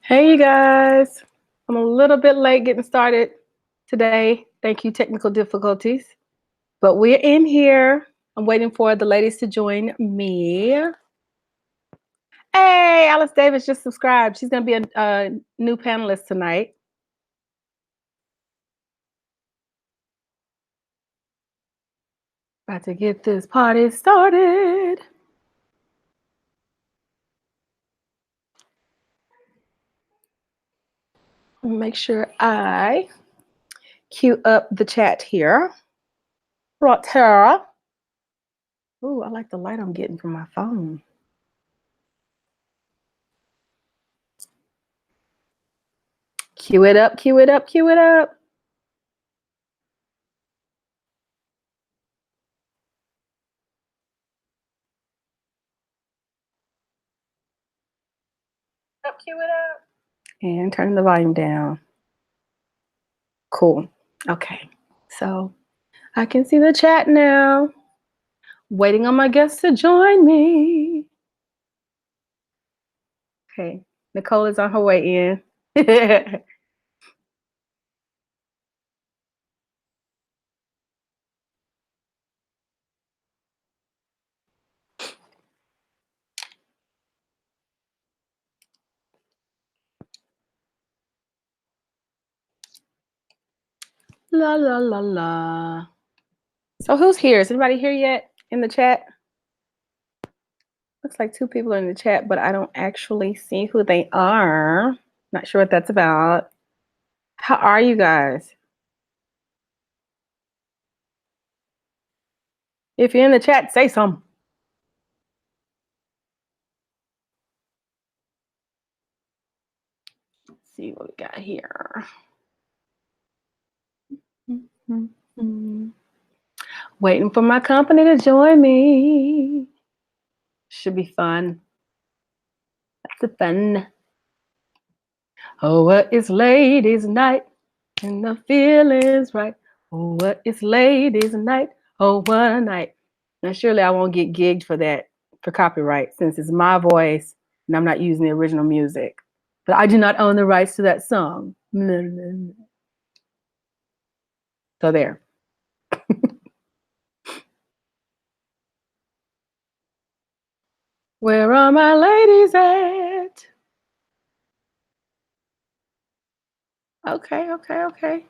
Hey, you guys. I'm a little bit late getting started today. Thank you, technical difficulties. But we're in here. I'm waiting for the ladies to join me. Hey, Alice Davis just subscribed. She's going to be a new panelist tonight. About to get this party started. Make sure I cue up the chat here. Right here. Ooh, I like the light I'm getting from my phone. Cue it up, cue it up, cue it up. Cue it up. And turn the volume down. Cool. Okay. So I can see the chat now. Waiting on my guests to join me. Okay. Nicole is on her way in. La la la la. So who's here? Is anybody here yet in the chat? Looks like 2 people are in the chat, but I don't actually see who they are. Not sure what that's about. How are you guys? If you're in the chat, say something. Let's see what we got here. Waiting for my company to join me. Should be fun. That's a fun. Oh, what is ladies' night and the feeling's right. Oh, what is ladies' night? Oh, what a night. Now, surely I won't get gigged for that, for copyright, since it's my voice and I'm not using the original music. But I do not own the rights to that song. So there. Where are my ladies at? Okay, okay, okay.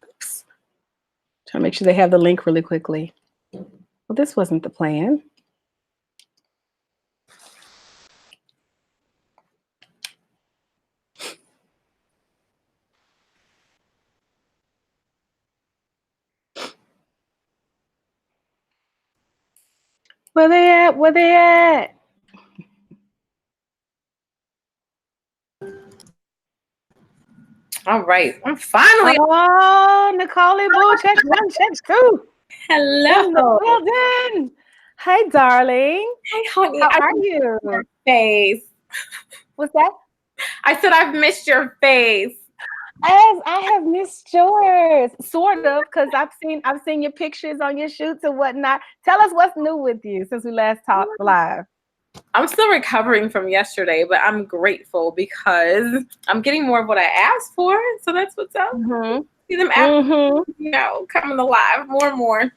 Oops. Trying to make sure they have the link really quickly. Well, this wasn't the plan. Where they at? Where they at? All right, I'm finally. Oh, Nicole Boo, check 1, check 2. Hello. Well done. Hi, darling. Hey, honey. How are you? Your face. What's that? I said I've missed your face. As I have missed yours, sort of, because I've seen your pictures on your shoots and whatnot. Tell us what's new with you since we last talked live. I'm still recovering from yesterday, but I'm grateful because I'm getting more of what I asked for. So that's what's up. Mm-hmm. See them coming alive more and more.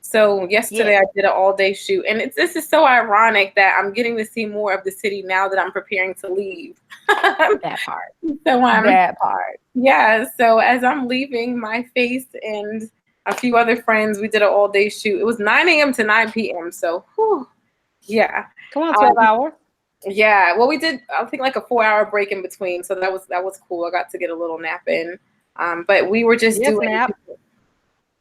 So yesterday I did an all-day shoot, and this is so ironic that I'm getting to see more of the city now that I'm preparing to leave. That part. That part. Yeah. So as I'm leaving, my face and a few other friends, we did an all-day shoot. It was 9 a.m. to 9 p.m. So, yeah. Come on, 12 hours. Yeah. Well, we did, I think, like a 4-hour break in between. So that was cool. I got to get a little nap in. But we were just doing. Nap.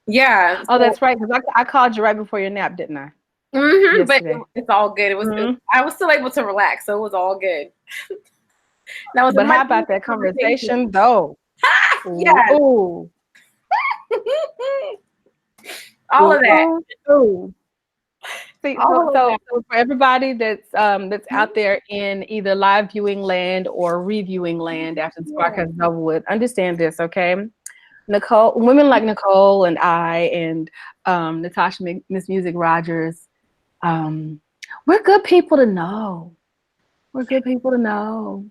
Yeah. Oh, that's right. Because I called you right before your nap, didn't I? Mm-hmm. But it's all good. I was still able to relax, so it was all good. That was a But how much about that conversation though? Yes. Ooh. All of that. Ooh. See, All of that. so for everybody that's out there in either live viewing land or reviewing land after the podcast is over with, understand this, okay? Nicole, women like Nicole and I and Natasha Miss Music Rogers, we're good people to know. We're good people to know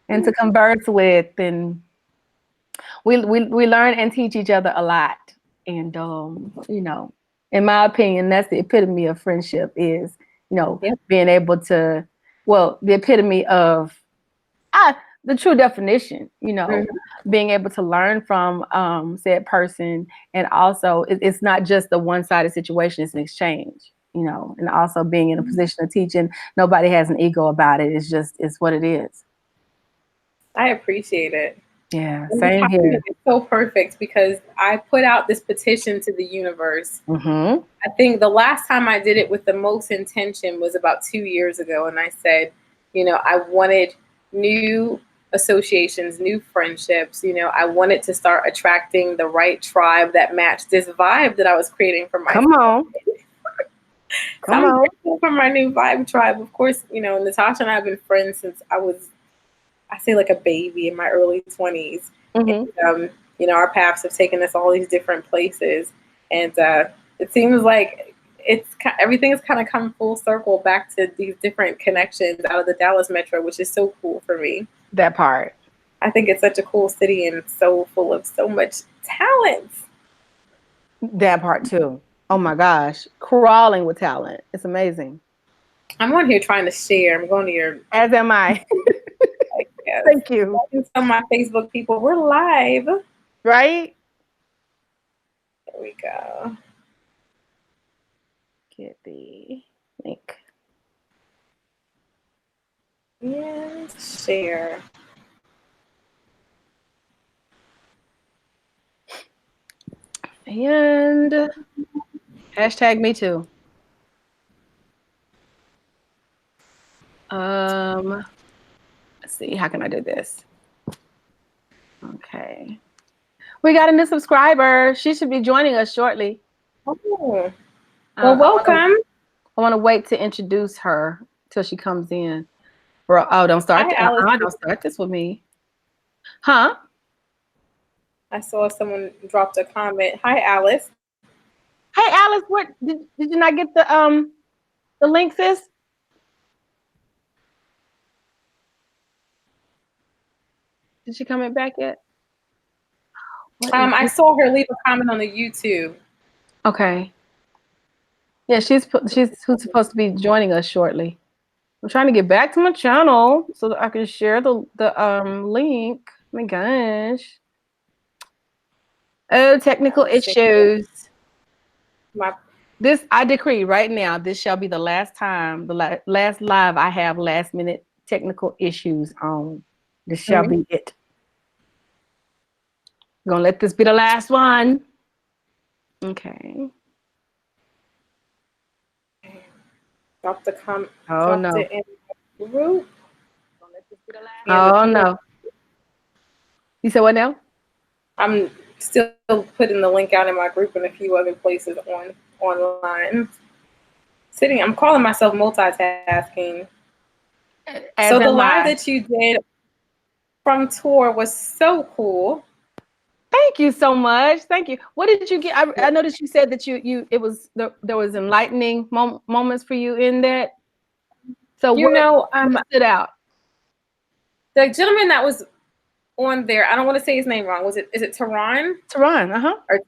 and to converse with, and we learn and teach each other a lot. And you know, in my opinion, that's the epitome of friendship is, you know, being able to, well, the epitome of the true definition, you know, being able to learn from said person, and also it's not just a one-sided situation, it's an exchange, you know, and also being in a position of teaching. Nobody has an ego about it. It's what it is. I appreciate it. Yeah, same here. It's so perfect because I put out this petition to the universe. I think the last time I did it with the most intention was about 2 years ago. And I said, you know, I wanted new associations, new friendships. You know, I wanted to start attracting the right tribe that matched this vibe that I was creating for myself. Come on. Come on. For my new vibe tribe. Of course, you know, Natasha and I have been friends since I say like a baby in my early 20s. And, you know, our paths have taken us all these different places. And it seems like everything has kind of come full circle back to these different connections out of the Dallas metro, which is so cool for me. That part. I think it's such a cool city and so full of so much talent. That part too. Oh my gosh. Crawling with talent. It's amazing. I'm on here trying to share. I'm going to your... As am I. Yes. Thank you. Some of my Facebook people, we're live. Right? There we go. Get the link. And share. And hashtag me too. Let's see, how can I do this? Okay. We got a new subscriber. She should be joining us shortly. Oh. Well, welcome. I want to wait to introduce her till she comes in. Oh, don't start. Don't start this with me. Huh? I saw someone dropped a comment. Hi, Alice. Hey, Alice. What did you not get the link, sis? Did she comment back yet? I saw her leave a comment on the YouTube. Okay. Yeah, she's who's supposed to be joining us shortly. I'm trying to get back to my channel so that I can share the link. Oh my gosh. Oh, technical issues. This I decree right now. This shall be the last time, the last live I have last minute technical issues on. This shall be it. I'm gonna let this be the last one. Okay. Drop the comment. Oh no. It in the group. Oh no. You said what now? I'm still putting the link out in my group and a few other places online. I'm calling myself multitasking. So the live that you did from tour was so cool. Thank you so much. Thank you. What did you get? I noticed you said that there was enlightening moments for you in that. So what stood out? The gentleman that was on there, I don't want to say his name wrong. Is it Teron? Teron, Or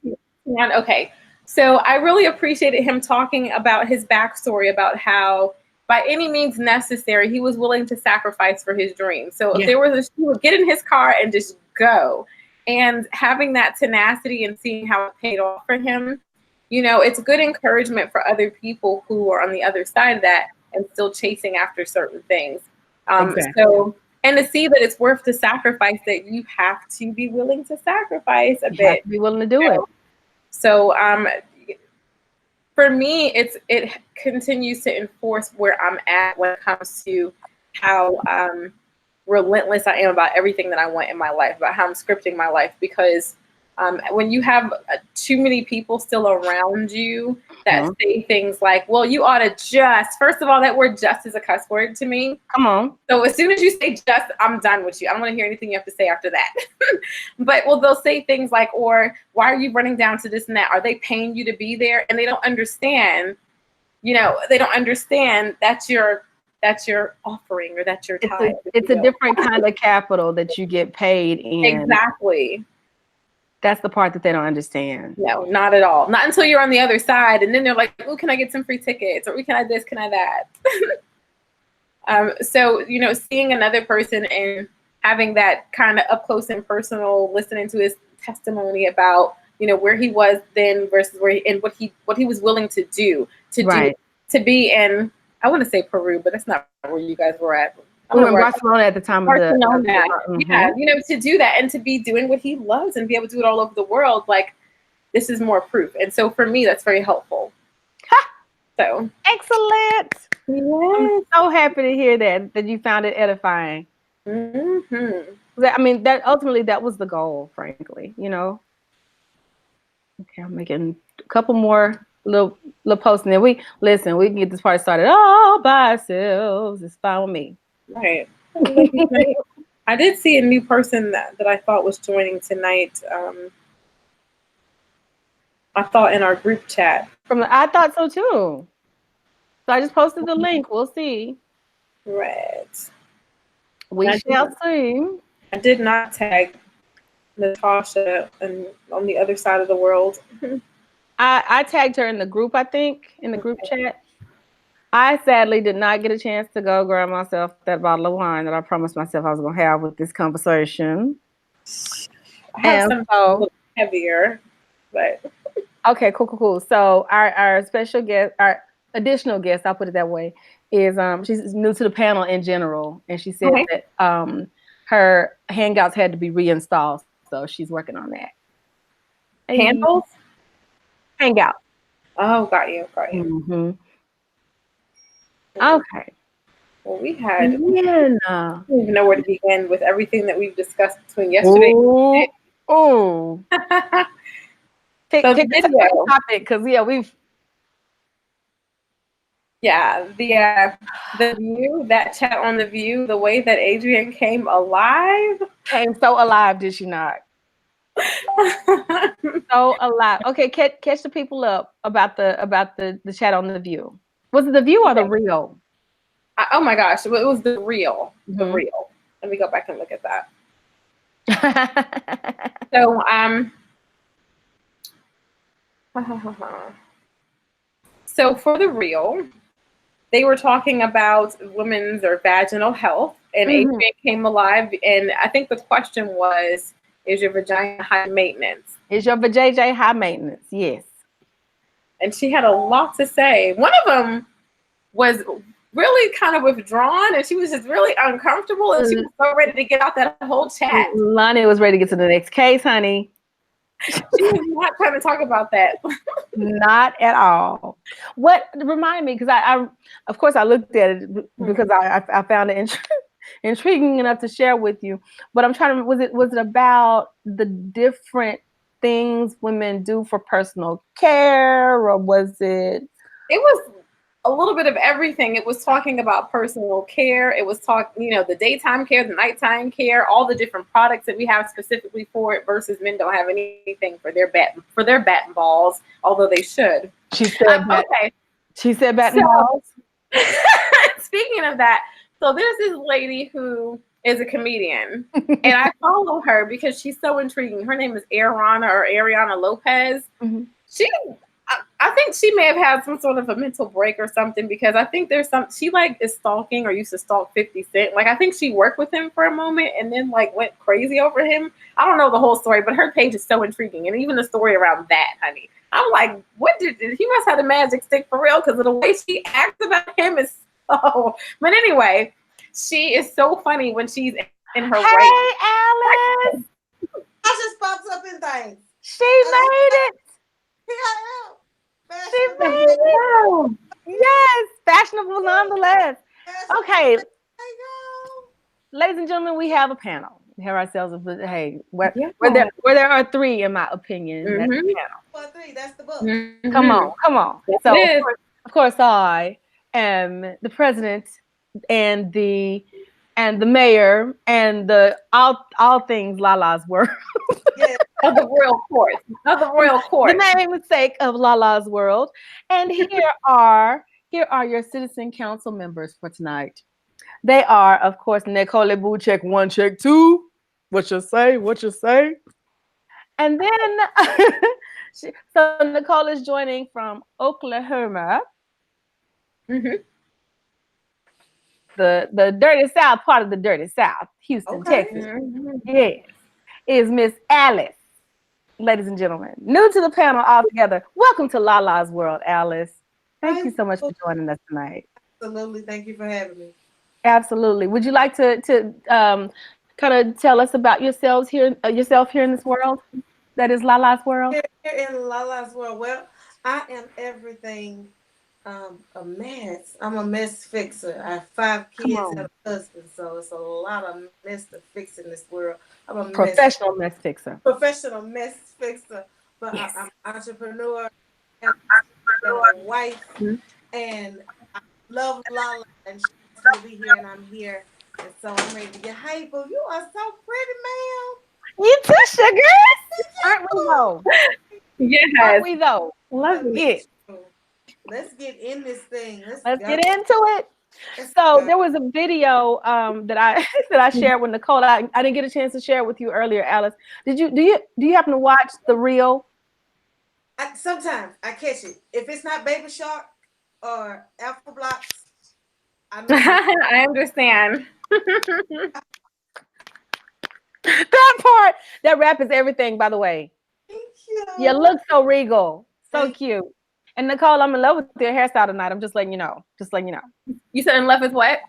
Teron? Okay. So I really appreciated him talking about his backstory, about how by any means necessary, he was willing to sacrifice for his dream. So if there was he would get in his car and just go. And having that tenacity and seeing how it paid off for him, you know, it's good encouragement for other people who are on the other side of that and still chasing after certain things. So, and to see that it's worth the sacrifice, that you have to be willing to sacrifice a bit. You have to be willing to do it. So, for me, it continues to enforce where I'm at when it comes to how relentless I am about everything that I want in my life, about how I'm scripting my life, because when you have too many people still around you that say things like, well, you ought to just, first of all, that word just is a cuss word to me. Come on. So as soon as you say just, I'm done with you. I don't want to hear anything you have to say after that. But well, they'll say things like, or why are you running down to this and that? Are they paying you to be there? And they don't understand, they don't understand that's your offering, or that's your time. It's a different kind of capital that you get paid in. Exactly. That's the part that they don't understand. No, not at all. Not until you're on the other side. And then they're like, oh, can I get some free tickets? Or can I this, can I that? So, seeing another person and having that kind of up close and personal, listening to his testimony about, where he was then versus and what he was willing to do, to be in, I want to say Peru, but that's not where you guys were at. We were in Barcelona at the time of the yeah, to do that and to be doing what he loves and be able to do it all over the world, like, this is more proof. And so for me, that's very helpful. So excellent. Yes. I'm so happy to hear that you found it edifying. I mean, that ultimately that was the goal, frankly, Okay, I'm making a couple more little posts, and then we can get this party started all by ourselves. It's fine with me. Right. I did see a new person that I thought was joining tonight. I thought in our group chat. I thought so too. So I just posted the link. We'll see. Right. We shall see. I did not tag Natasha on the other side of the world. I tagged her in the group, I think, in the group chat. I sadly did not get a chance to go grab myself that bottle of wine that I promised myself I was going to have with this conversation. I have something a little heavier, but... Okay, cool. So our special guest, our additional guest, I'll put it that way, is she's new to the panel in general, and she said that her hangouts had to be reinstalled, so she's working on that. Handles? Hangout. Oh, got you. Mm-hmm. Okay. Well, we had. I don't even know where to begin with everything that we've discussed between yesterday. Oh. Take the video topic, because we've. Yeah, the View, that chat on The View, the way that Adrienne came alive. Came so alive, did she not? So alive. Okay, catch the people up about the chat on The View. Was it The View or The Real? Oh my gosh, it was The Real. The Real. Let me go back and look at that. So for The Real, they were talking about women's or vaginal health, and Adrienne came alive, and I think the question was, is your vagina high maintenance? Is your vajayjay high maintenance? Yes. And she had a lot to say. One of them was really kind of withdrawn, and she was just really uncomfortable, and she was so ready to get out that whole chat. Lonnie was ready to get to the next case, honey. She was not trying to talk about that. Not at all. What reminded me, because I of course I looked at it because I found it intriguing enough to share with you. But I'm trying to, was it about the different things women do for personal care, or was it? It was a little bit of everything. It was talking about personal care. It was the daytime care, the nighttime care, all the different products that we have specifically for it, versus men don't have anything for their bat and balls, although they should. She said She said bat and balls. Speaking of that, so there's this lady who is a comedian, and I follow her because she's so intriguing. Her name is Ariana Lopez. Mm-hmm. I think she may have had some sort of a mental break or something, because I think there's she is stalking, or used to stalk 50 Cent. I think she worked with him for a moment and then went crazy over him. I don't know the whole story, but her page is so intriguing. And even the story around that, honey. I'm like, what did he must have the magic stick for real, because of the way she acts about him is so. But anyway, she is so funny when she's in her Hey, Alice. I just pops up in things. She made it. Here I am. She made it. Yes, fashionable nonetheless. Okay. ladies and gentlemen, we have a panel. We have ourselves a hey, where Yeah. there are three, in my opinion. That's the Mhm. panel. Well, three, that's the book. Mhm. Come on. Yes, So it is. of course, I am the president and the mayor and the all things Lala's World. Yes. Of the royal court. Of the royal court. The namesake of Lala's World. And here are your citizen council members for tonight. They are, of course, Nicole Boo, check one, check two. What you say? What you say? And then, so Nicole is joining from Oklahoma, Mhm. the dirty South, part of the dirty South, Houston, Okay. Texas. Mhm. Yes, is Miss Alice, ladies and gentlemen, new to the panel altogether. Welcome to Lala's World, Alice. Thank you so much for joining us tonight. Absolutely. Thank you for having me. Absolutely. Would you like to kind of tell us about yourself here in this world that is Lala's World? Here in Lala's World, well, I am everything a mess. I'm a mess fixer. I have 5 kids and a husband, so it's a lot of mess to fix in this world. I'm a Professional mess fixer. professional mess fixer, but Yes. I'm an entrepreneur and a wife, Mhm. and I love Lala, and she wants me to be here, and I'm here, and so I'm ready to get hype. Oh, you are so pretty, ma'am. You too, sugars. Aren't we though? Yes. Aren't we though? Love it. Yes. Let's get in this thing. Let's go. get into it. Let's So go. there was a video that I that I shared with Nicole. I didn't get a chance to share it with you earlier, Alice. Do you happen to watch the reel? Sometimes I catch it. If it's not Baby Shark or Alpha Blocks, I know. I understand. That part, that rap is everything, by the way. Thank you. You look so regal, so Thank cute. And Nicole, I'm in love with your hairstyle tonight. I'm just letting you know. Just letting you know. You said in love with what?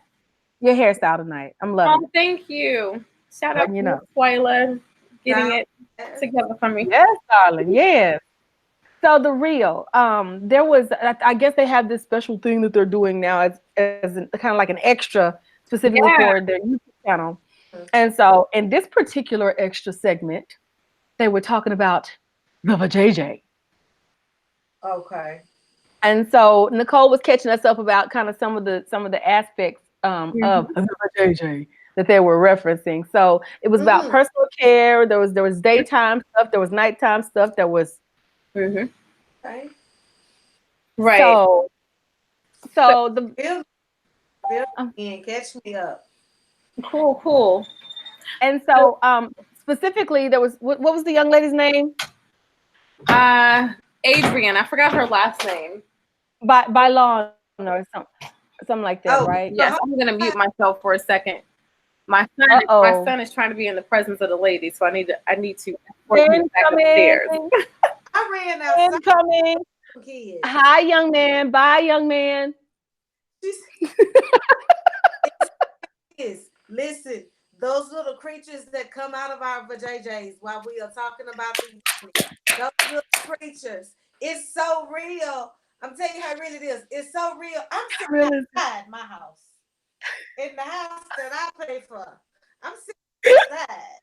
Your hairstyle tonight. I'm loving Oh, thank you. Shout out Letting to you know. Twyla getting Now, it together for me. it. Yes, darling. Yes. So the reel, there was, I guess they have this special thing that they're doing now as kind of like an extra specifically Yeah. for their YouTube channel. And so in this particular extra segment, they were talking about the JJ. Okay. And so Nicole was catching us up about kind of some of the aspects of the JJ that they were referencing. So it was about personal care. There was daytime stuff. There was nighttime stuff. There was Mhm. Okay. Right. So the Bill and catch me up. Cool. and so specifically there was what was the young lady's name? Adrian. I forgot her last name. By law or something like that, Oh, right? Yes, I'm gonna mute myself for a second. My son is trying to be in the presence of the lady, so I need to escort him back upstairs. I ran outside. Incoming. Kids. Hi, young man. Bye, young man. Listen, those little creatures that come out of our vajayjays while we are talking about those little creatures, it's so real. I'm telling you how real it is. It's so real. I'm sitting outside my house, in the house that I pay for. I'm sitting outside.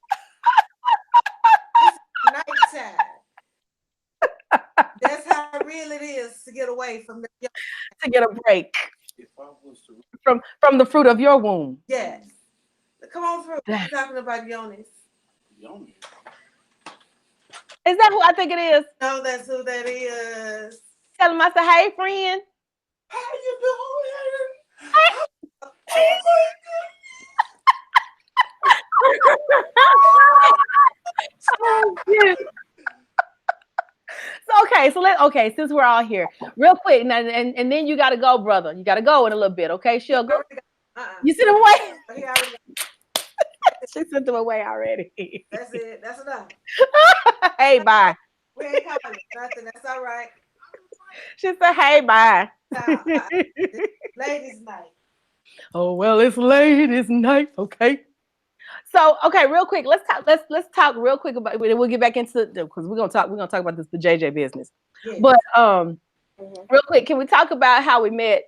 It's nighttime. That's how real it is to get away from to get a break from the fruit of your womb. Yes. Come on through. We're talking about Yonis. Is that who I think it is? No, that's who that is. Tell him I said, hey, friend. How you doing? Oh, yeah. So since we're all here, real quick, and then you gotta go, brother. You gotta go in a little bit, okay? She'll go. You sent him away? She sent him away already. That's it. That's enough. Hey, bye. We ain't calling nothing. That's all right. She said, hey, bye. Ladies' night. Oh well, it's ladies' night, okay. So, okay, real quick, let's talk real quick about. We'll get back into because we're gonna talk about the JJ business. Yes. But real quick, can we talk about how we met?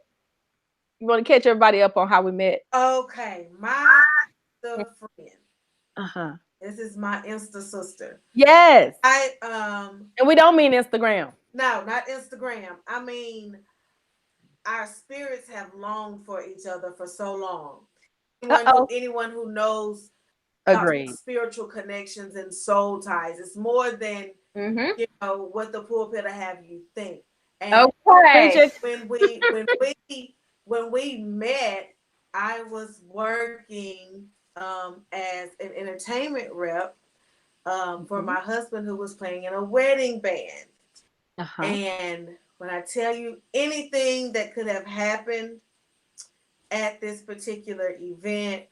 You want to catch everybody up on how we met? Okay, my Insta friend. This is my Insta sister. Yes. And we don't mean Instagram. No, not Instagram. I mean, our spirits have longed for each other for so long. Anyone who knows spiritual connections and soul ties, it's more than what the pulpit will have you think. And when we met, I was working as an entertainment rep for my husband, who was playing in a wedding band. And when I tell you anything that could have happened at this particular event,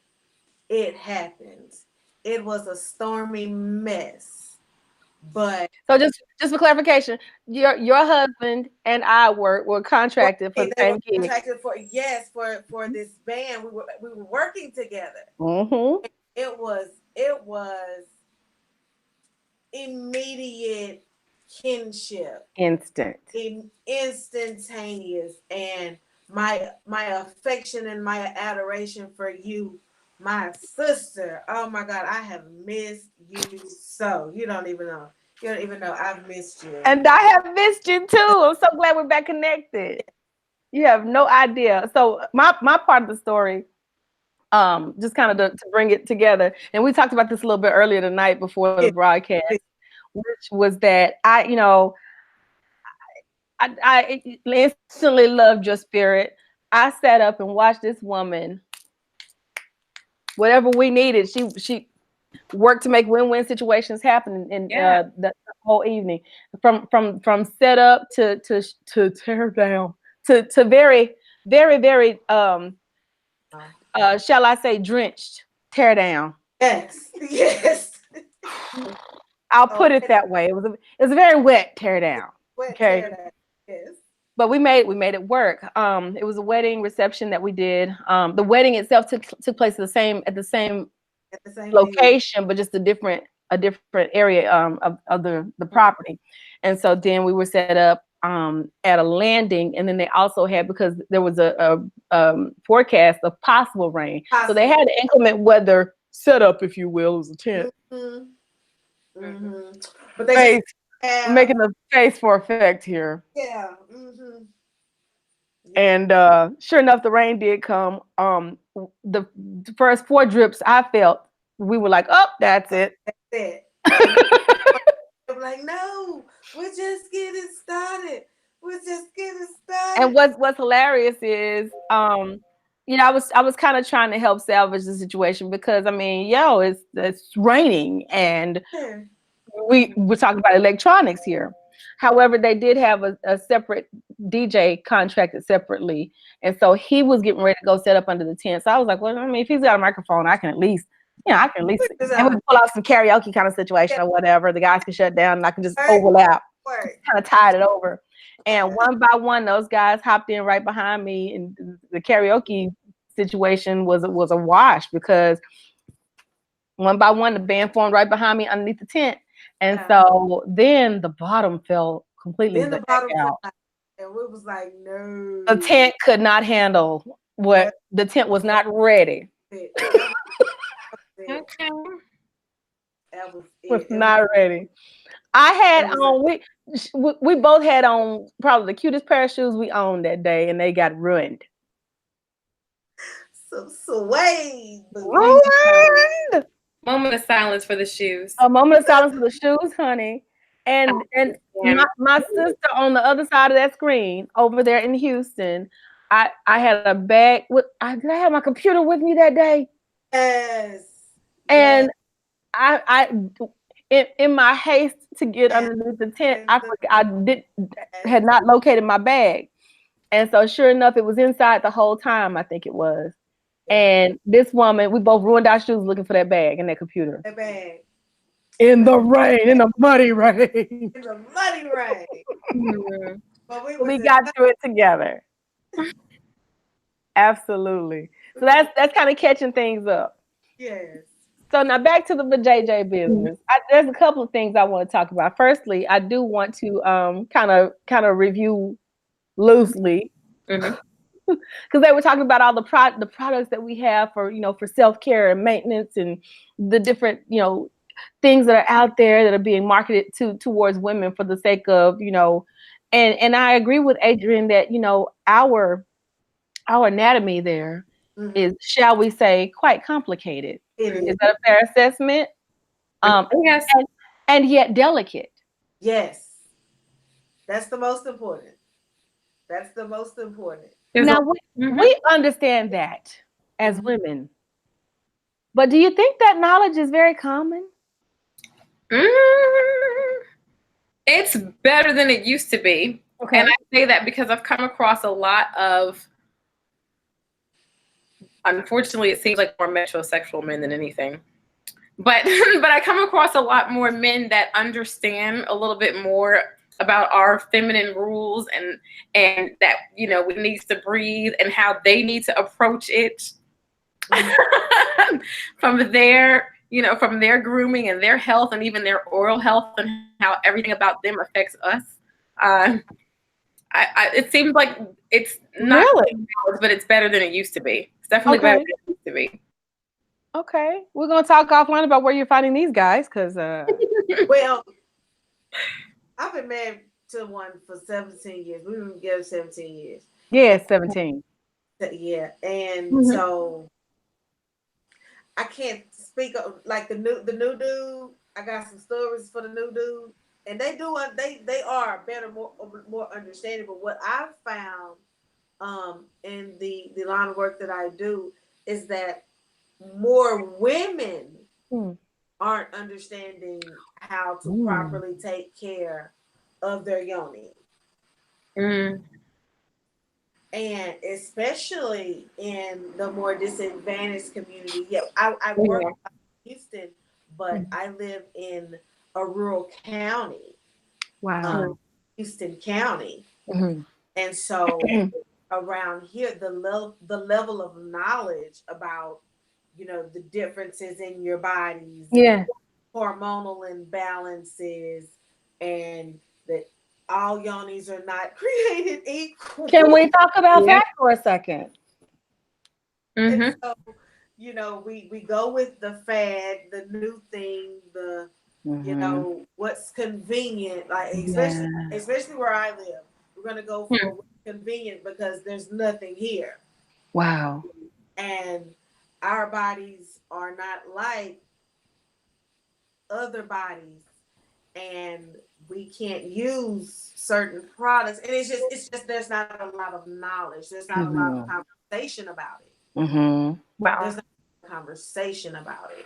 it happened. It was a stormy mess. But so just for clarification, your husband and I were contracted for the same gig. Contracted for this band. We were working together. It was immediate kinship, instantaneous, and my affection and my adoration for you, my sister. Oh my God, I have missed you so. You don't even know. I've missed you. And I have missed you too. I'm so glad we're back connected. You have no idea. So my part of the story, just kind of to bring it together, and we talked about this a little bit earlier tonight before the broadcast, which was that I instantly loved your spirit. I sat up and watched this woman. Whatever we needed, she worked to make win-win situations happen in the whole evening, from setup to tear down to very, very, very shall I say drenched tear down. Yes. I'll put it that way. It was a very wet tear down. Tear down. Yes. But we made it work. It was a wedding reception that we did. The wedding itself took place at the same location, but just a different area of the property. And so then we were set up at a landing, and then they also had, because there was a forecast of possible rain, so they had inclement weather set up, if you will. It was a tent. But they making the face for effect here. Yeah. And sure enough, the rain did come. The first 4 drips I felt, we were like, "Oh, that's it." That's it. I'm like, "No, we're just getting started. And what's hilarious is, I was kind of trying to help salvage the situation, because I mean, it's raining, and we're talking about electronics here. However, they did have a separate DJ contracted separately, and so he was getting ready to go set up under the tent. So I was like, well, I mean, if he's got a microphone, I can at least and we can pull off some karaoke kind of situation or whatever. The guys can shut down, and I can just overlap, kind of tide it over. And one by one, those guys hopped in right behind me, and the karaoke situation was a wash, because one by one, the band formed right behind me underneath the tent. And so then the bottom fell completely out. And we was like, no. The tent could not handle what the tent was not ready. Okay. Was not ready. I had on, we both had on probably the cutest pair of shoes we owned that day, and they got ruined. Some suede. Ruined. Moment of silence for the shoes. A moment of silence for the shoes, honey. And my sister on the other side of that screen over there in Houston, I had a bag. Did I have my computer with me that day? Yes. And I in my haste to get underneath the tent, I had not located my bag. And so sure enough, it was inside the whole time, I think it was. And this woman, we both ruined our shoes looking for that bag and that computer. That bag. In the rain, in the muddy rain. In the muddy rain. But we got through it together. Absolutely. So that's kind of catching things up. Yes. So now back to the JJ business. There's a couple of things I want to talk about. Firstly, I do want to kind of review loosely because they were talking about all the products that we have for, for self-care and maintenance, and the different, things that are out there that are being marketed towards women for the sake of, and I agree with Adrian that, our anatomy there is, shall we say, quite complicated. Is that a fair assessment? Yes. And yet delicate. Yes. That's the most important. That's the most important. Now, we understand that as women. But do you think that knowledge is very common? It's better than it used to be. Okay. And I say that because I've come across a lot of, unfortunately, it seems like more metrosexual men than anything. But I come across a lot more men that understand a little bit more about our feminine rules, and that, we need to breathe and how they need to approach it from their grooming and their health and even their oral health, and how everything about them affects us. It seems like it's not really, but it's better than it used to be. It's definitely better than it used to be. Okay, we're gonna talk offline about where you're finding these guys, because well, I've been married to one for 17 years. We've been together 17 years. Yeah, 17. Yeah, and so I can't speak of, like, the new dude. I got some stories for the new dude, and they are better, more understanding. But what I've found in the line of work that I do is that more women aren't understanding how to properly take care of their yoni. And especially in the more disadvantaged community. Yeah, I work in Houston, but I live in a rural county. Wow. Houston County. And so around here, the level of knowledge about, the differences in your bodies, hormonal imbalances, and that all yonis are not created equal. Can we talk about that for a second? And so, we go with the fad, the new thing, the what's convenient, like especially where I live. We're gonna go for what's convenient because there's nothing here. Wow. And our bodies are not like other bodies, and we can't use certain products. And it's just there's not a lot of knowledge. There's not a lot of conversation about it. Wow. There's not a conversation about it.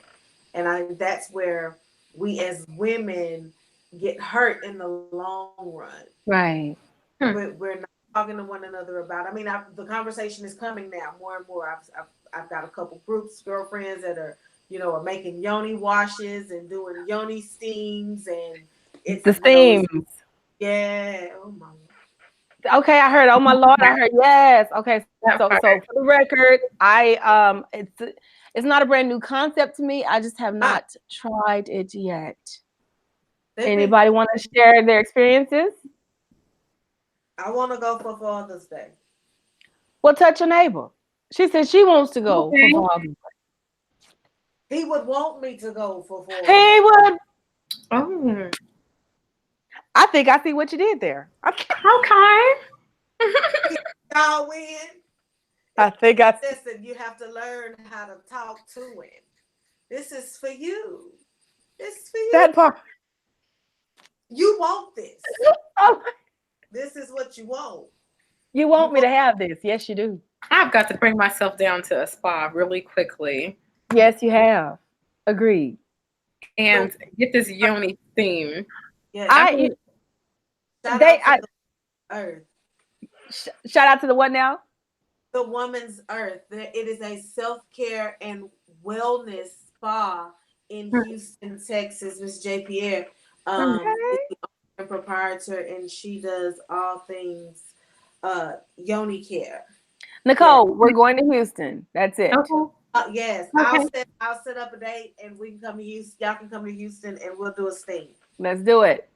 And that's where we as women get hurt in the long run. Right. We're not talking to one another about it. I mean, the conversation is coming now more and more. I've got a couple groups, girlfriends that are, are making yoni washes and doing yoni steams, and it's the steams. Yeah. Oh my. Okay, I heard. Oh my Lord, I heard. Yes. Okay. So for the record, it's not a brand new concept to me. I just have not tried it yet. Anybody want to share their experiences? I want to go for Father's Day. Well, touch your neighbor. She said she wants to go for Father's Day. He would want me to go for Father's Day. He would. Oh. I think I see what you did there. Okay. Y'all win. I think I. Listen, you have to learn how to talk to him. This is for you. This is for you. That part. You want this. Oh. This is what you want. You want me to have this? Yes, you do. I've got to bring myself down to a spa really quickly. Yes, you have. Agreed. And get this yoni theme. Yeah, Earth. Shout out to the what now? The Woman's Earth. It is a self-care and wellness spa in Houston, Texas. Miss J. Pierre, the proprietor, and she does all things yoni care. Nicole, we're going to Houston. That's it. Okay. Yes, okay. I'll set up a date and we can come to Houston. Y'all can come to Houston and we'll do a steam. Let's do it.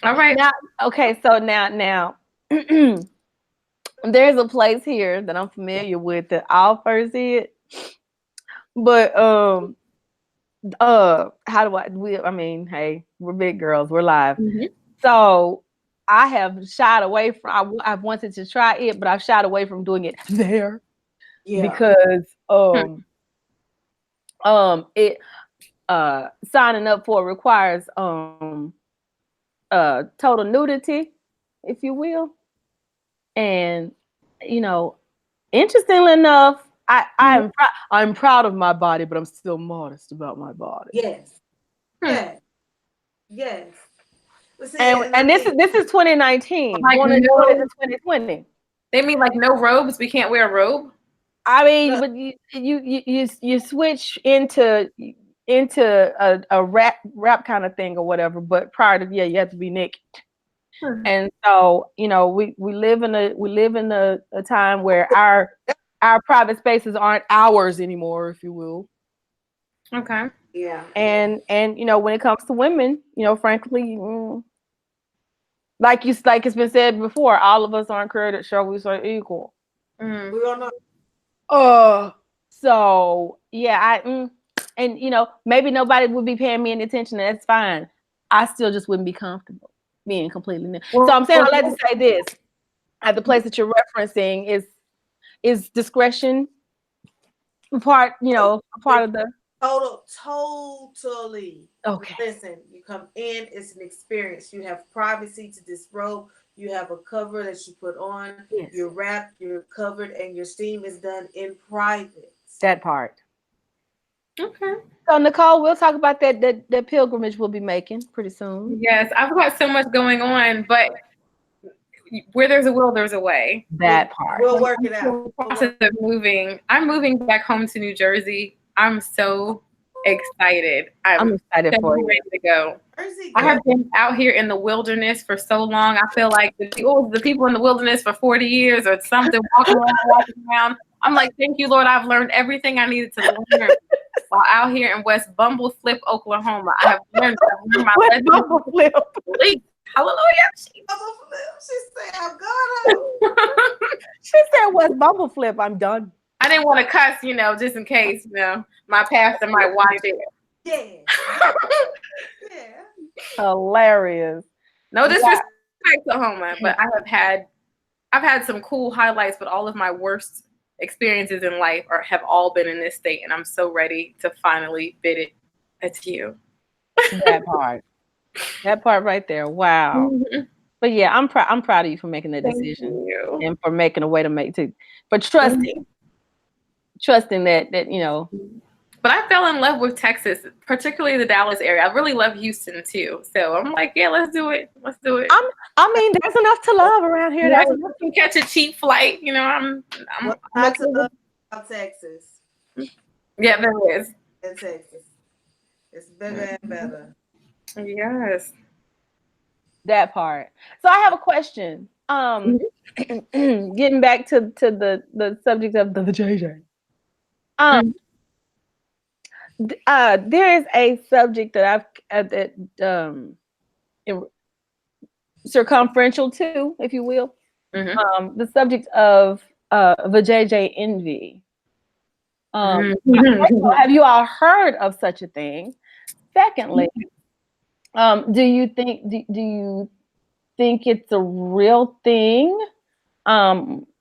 All right. Now, okay, so now there's a place here that I'm familiar with that I'll first see it. But how do I mean, hey, we're big girls, we're live. So I have shied away from I've wanted to try it, but I've shied away from doing it there. Because it signing up for requires total nudity, if you will. And interestingly enough, I'm proud of my body, but I'm still modest about my body. Yes. Yes. And this is 2019. Like going into 2020. They mean like no robes? We can't wear a robe? I mean, but you switch into a rap kind of thing or whatever, but prior to you have to be naked. And so we live in a time where our private spaces aren't ours anymore, if you will. Okay. Yeah. And when it comes to women, frankly, like it's been said before, all of us aren't created we are equal. We don't know. So yeah, and maybe nobody would be paying me any attention, and that's fine. I still just wouldn't be comfortable being completely new. So I'm saying, I'd like to say this: at the place that you're referencing is discretion a part of the totally. Okay. Listen, you come in, it's an experience. You have privacy to disrobe. You have a cover that you put on. Yes. You're wrapped, you're covered, and your steam is done in private. That part. Okay. So Nicole, we'll talk about that pilgrimage we'll be making pretty soon. Yes, I've got so much going on, but where there's a will, there's a way. That part. We'll work it out. The process of moving. I'm moving back home to New Jersey. I'm so excited. I'm excited for you. Ready to go. I have been out here in the wilderness for so long. I feel like the people in the wilderness for 40 years or something, walking around. I'm like, thank you, Lord. I've learned everything I needed to learn while out here in West Bumbleflip, Oklahoma. I have learned my lesson. Bumbleflip. Hallelujah. She said, I'm gone. She said, West Bumbleflip. I'm done. I didn't want to cuss, just in case, my pastor might watch it. Yeah. Hilarious. No disrespect to Oklahoma, but I've had some cool highlights, but all of my worst experiences in life have all been in this state, and I'm so ready to finally bid it adieu. That part right there. Wow. Mm-hmm. But yeah, I'm proud of you for making that decision and for making a way for trusting that. But I fell in love with Texas, particularly the Dallas area. I really love Houston too. So I'm like, yeah, let's do it. I mean, there's enough to love around here. Yeah, you can catch a cheap flight. I'm about Texas. Yeah, there is. In Texas. It's bigger and better. Yes. That part. So I have a question. Getting back to the subject of the JJ. There is a subject that circumferential to, if you will, the subject of vajayjay envy. Have you all heard of such a thing? Secondly, do you think it's a real thing?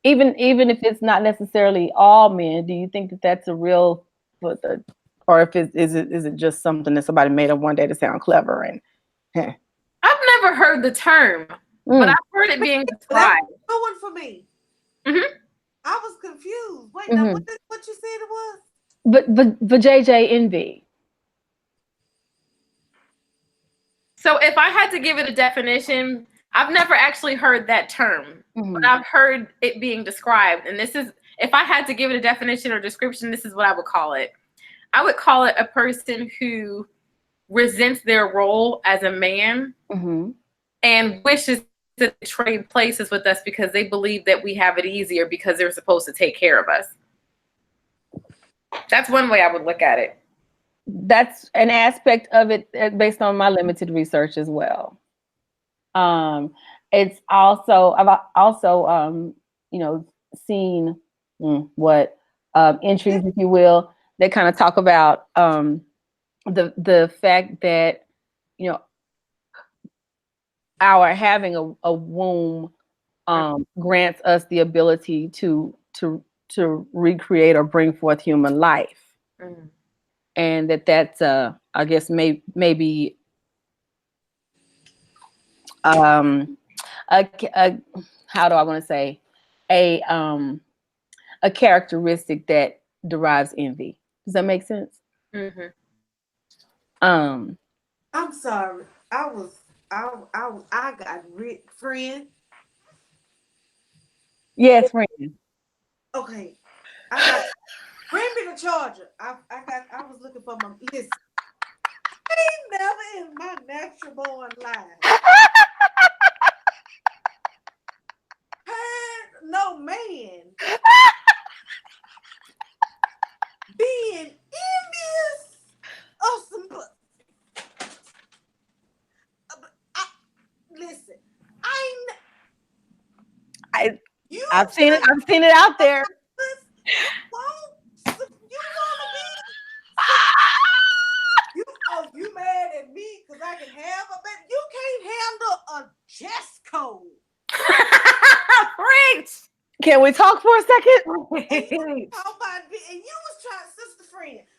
Even if it's not necessarily all men, do you think that that's a real, or if is it just something that somebody made up one day to sound clever? And I've never heard the term, but I've heard it being described. That's a good one for me. I was confused. Wait, now what you said it was? But vajayjay envy. So if I had to give it a definition, I've never actually heard that term, but I've heard it being described. And this is, if I had to give it a definition or description, this is what I would call it. I would call it a person who resents their role as a man and wishes to trade places with us because they believe that we have it easier because they're supposed to take care of us. That's one way I would look at it. That's an aspect of it based on my limited research as well. It's also, I've also seen what entries, if you will, that kind of talk about the fact that our having a womb grants us the ability to recreate or bring forth human life, and that's I guess maybe how do I want to say a characteristic that derives envy. Does that make sense? I'm sorry. I got friend. Yes, friend. Okay. I got bring me the charger. I was looking for my listen. I ain't never in my natural born life heard no man being envious of some. Listen, I've seen it out there. You mad at me because I can have a baby? You can't handle a chest cold. Preach. Can we talk for a second? And you was trying,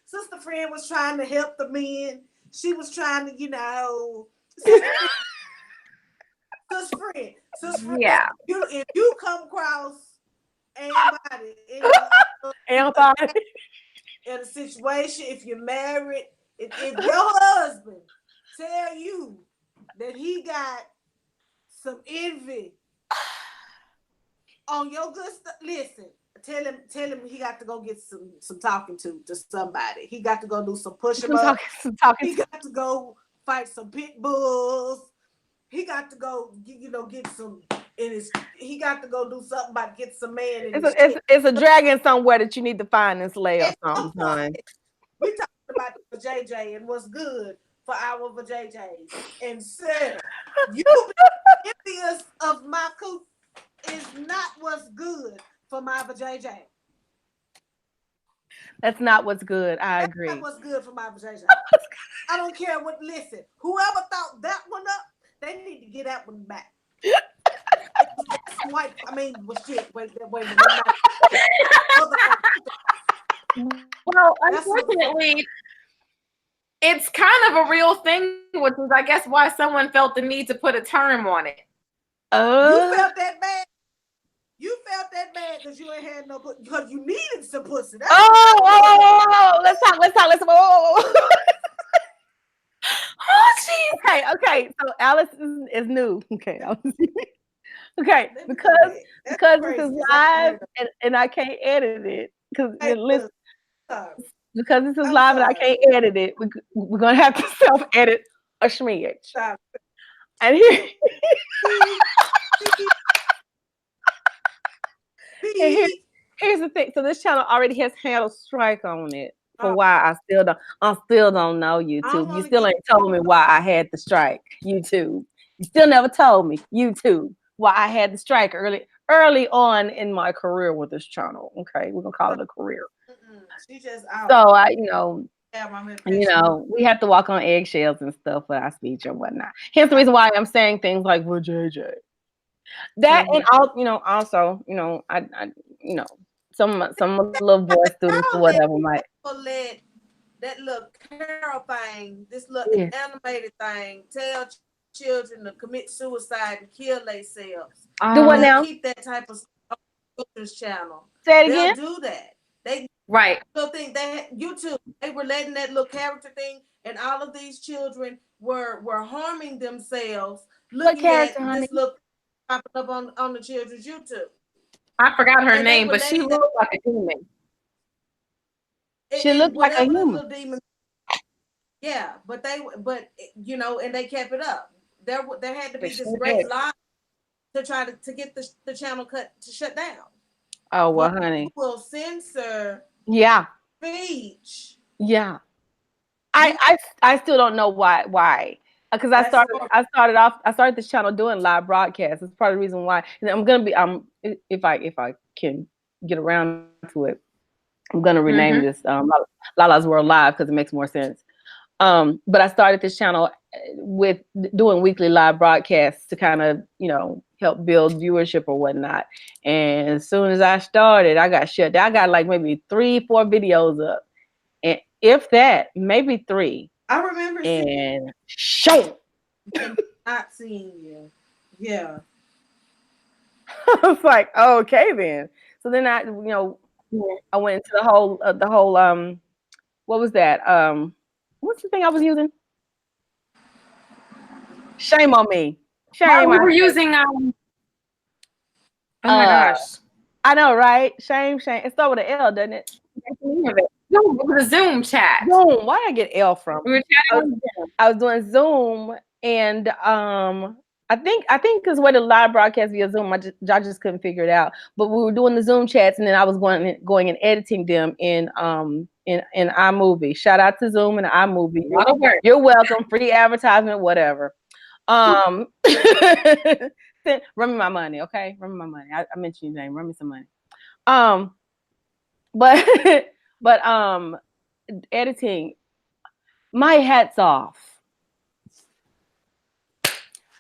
sister friend was trying to help the men. She was trying to, sister friend. Yeah. If you come across anybody in a situation, if you're married, if your husband tell you that he got some envy on your good stuff, listen, tell him he got to go get some talking to somebody. He got to go do some push-ups. He got to go fight some pit bulls. He got to go, get some he got to go do something about get some man in it's a dragon somewhere that you need to find and slay or something, son. We talking about the JJ and what's good for our JJs. And Sarah, you being envious of my coop is not what's good for my JJ. That's not what's good. I agree. That's not what's good for my JJ. I don't care what. Listen, whoever thought that one up, they need to get that one back. White. I mean, well, shit. Wait. Well, unfortunately, it's kind of a real thing, which is, I guess, why someone felt the need to put a term on it. You felt that bad? You felt that bad because you ain't had no pussy, because you needed some pussy. Let's talk. Oh, jeez. Okay. So Alice is new. Okay. Okay, because this is live and I can't edit it because this is live and I can't edit it. We're gonna have to self-edit a smidge. And here's the thing. So this channel already has had a strike on it for why I still don't know YouTube. You still ain't told me why I had the strike. YouTube. You still never told me YouTube why I had the strike early on in my career with this channel. Okay, we're gonna call it a career. She just out. So we have to walk on eggshells and stuff for our speech or whatnot. Hence the reason why I'm saying things like "well, JJ." That and all, also, I some little boy students or whatever might let that little Carol thing, this little animated thing, tell children to commit suicide and kill themselves. Do what now? Keep that type of stuff on children's channel. Say it again. They'll do that. They think that YouTube, they were letting that little character thing, and all of these children were harming themselves looking at this look popping up on the children's YouTube. I forgot her name, but she looked like a human. She looked like a human. Demon, yeah, but and they kept it up. There had to be this great lie to try to get the channel shut down. Oh well, honey. Will censor. Yeah. Speech. Yeah. I still don't know why because I started this channel doing live broadcasts. It's part of the reason why. And I'm gonna be if I can get around to it, I'm gonna rename this Lala's World Live because it makes more sense. But I started this channel with doing weekly live broadcasts to kind of, help build viewership or whatnot. And as soon as I started, I got shut down. I got like maybe 3-4 videos up, and if that, maybe 3. I remember and show. Not seeing you. Yeah. I was like, okay then. So then I went into the whole what was that? What's the thing I was using? Shame on me. Shame. We were using oh my gosh. I know, right? Shame. It starts with an L, doesn't it? No, it was a Zoom chat. Zoom. Why did I get L from? We were chatting. I was doing Zoom, and I think because way the live broadcast via Zoom, I just couldn't figure it out. But we were doing the Zoom chats, and then I was going and editing them in iMovie. Shout out to Zoom and iMovie. You're welcome. Free advertisement, whatever. Run me my money, okay? Run me my money. I mentioned your name. Run me some money. But editing. My hat's off.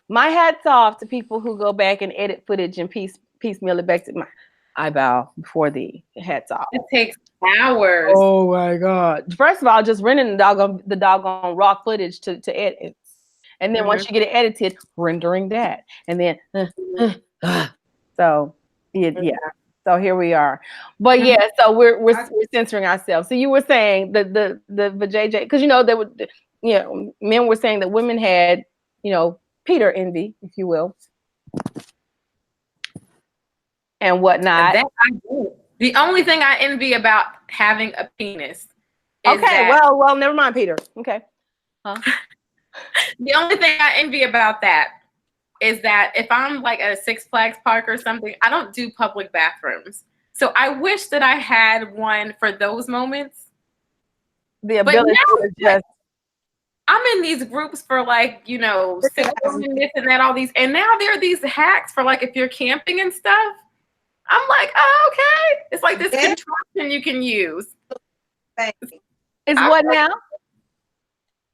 My hat's off to people who go back and edit footage and piecemeal it back to my eyebrow before the hats off. It takes hours. Oh my God. First of all, just renting the doggone raw footage to edit. And then once you get it edited, rendering that. And then so yeah. So here we are. But yeah, so we're censoring ourselves. So you were saying the JJ, because they would men were saying that women had, Peter envy, if you will, and whatnot. The only thing I envy about having a penis. Well, never mind, Peter. Okay. The only thing I envy about that is that if I'm like at a Six Flags park or something, I don't do public bathrooms. So I wish that I had one for those moments. The ability to just. I'm in these groups for 6 minutes and that, all these, and now there are these hacks for if you're camping and stuff. I'm like, oh, okay. It's like this contraption you can use. It's what now?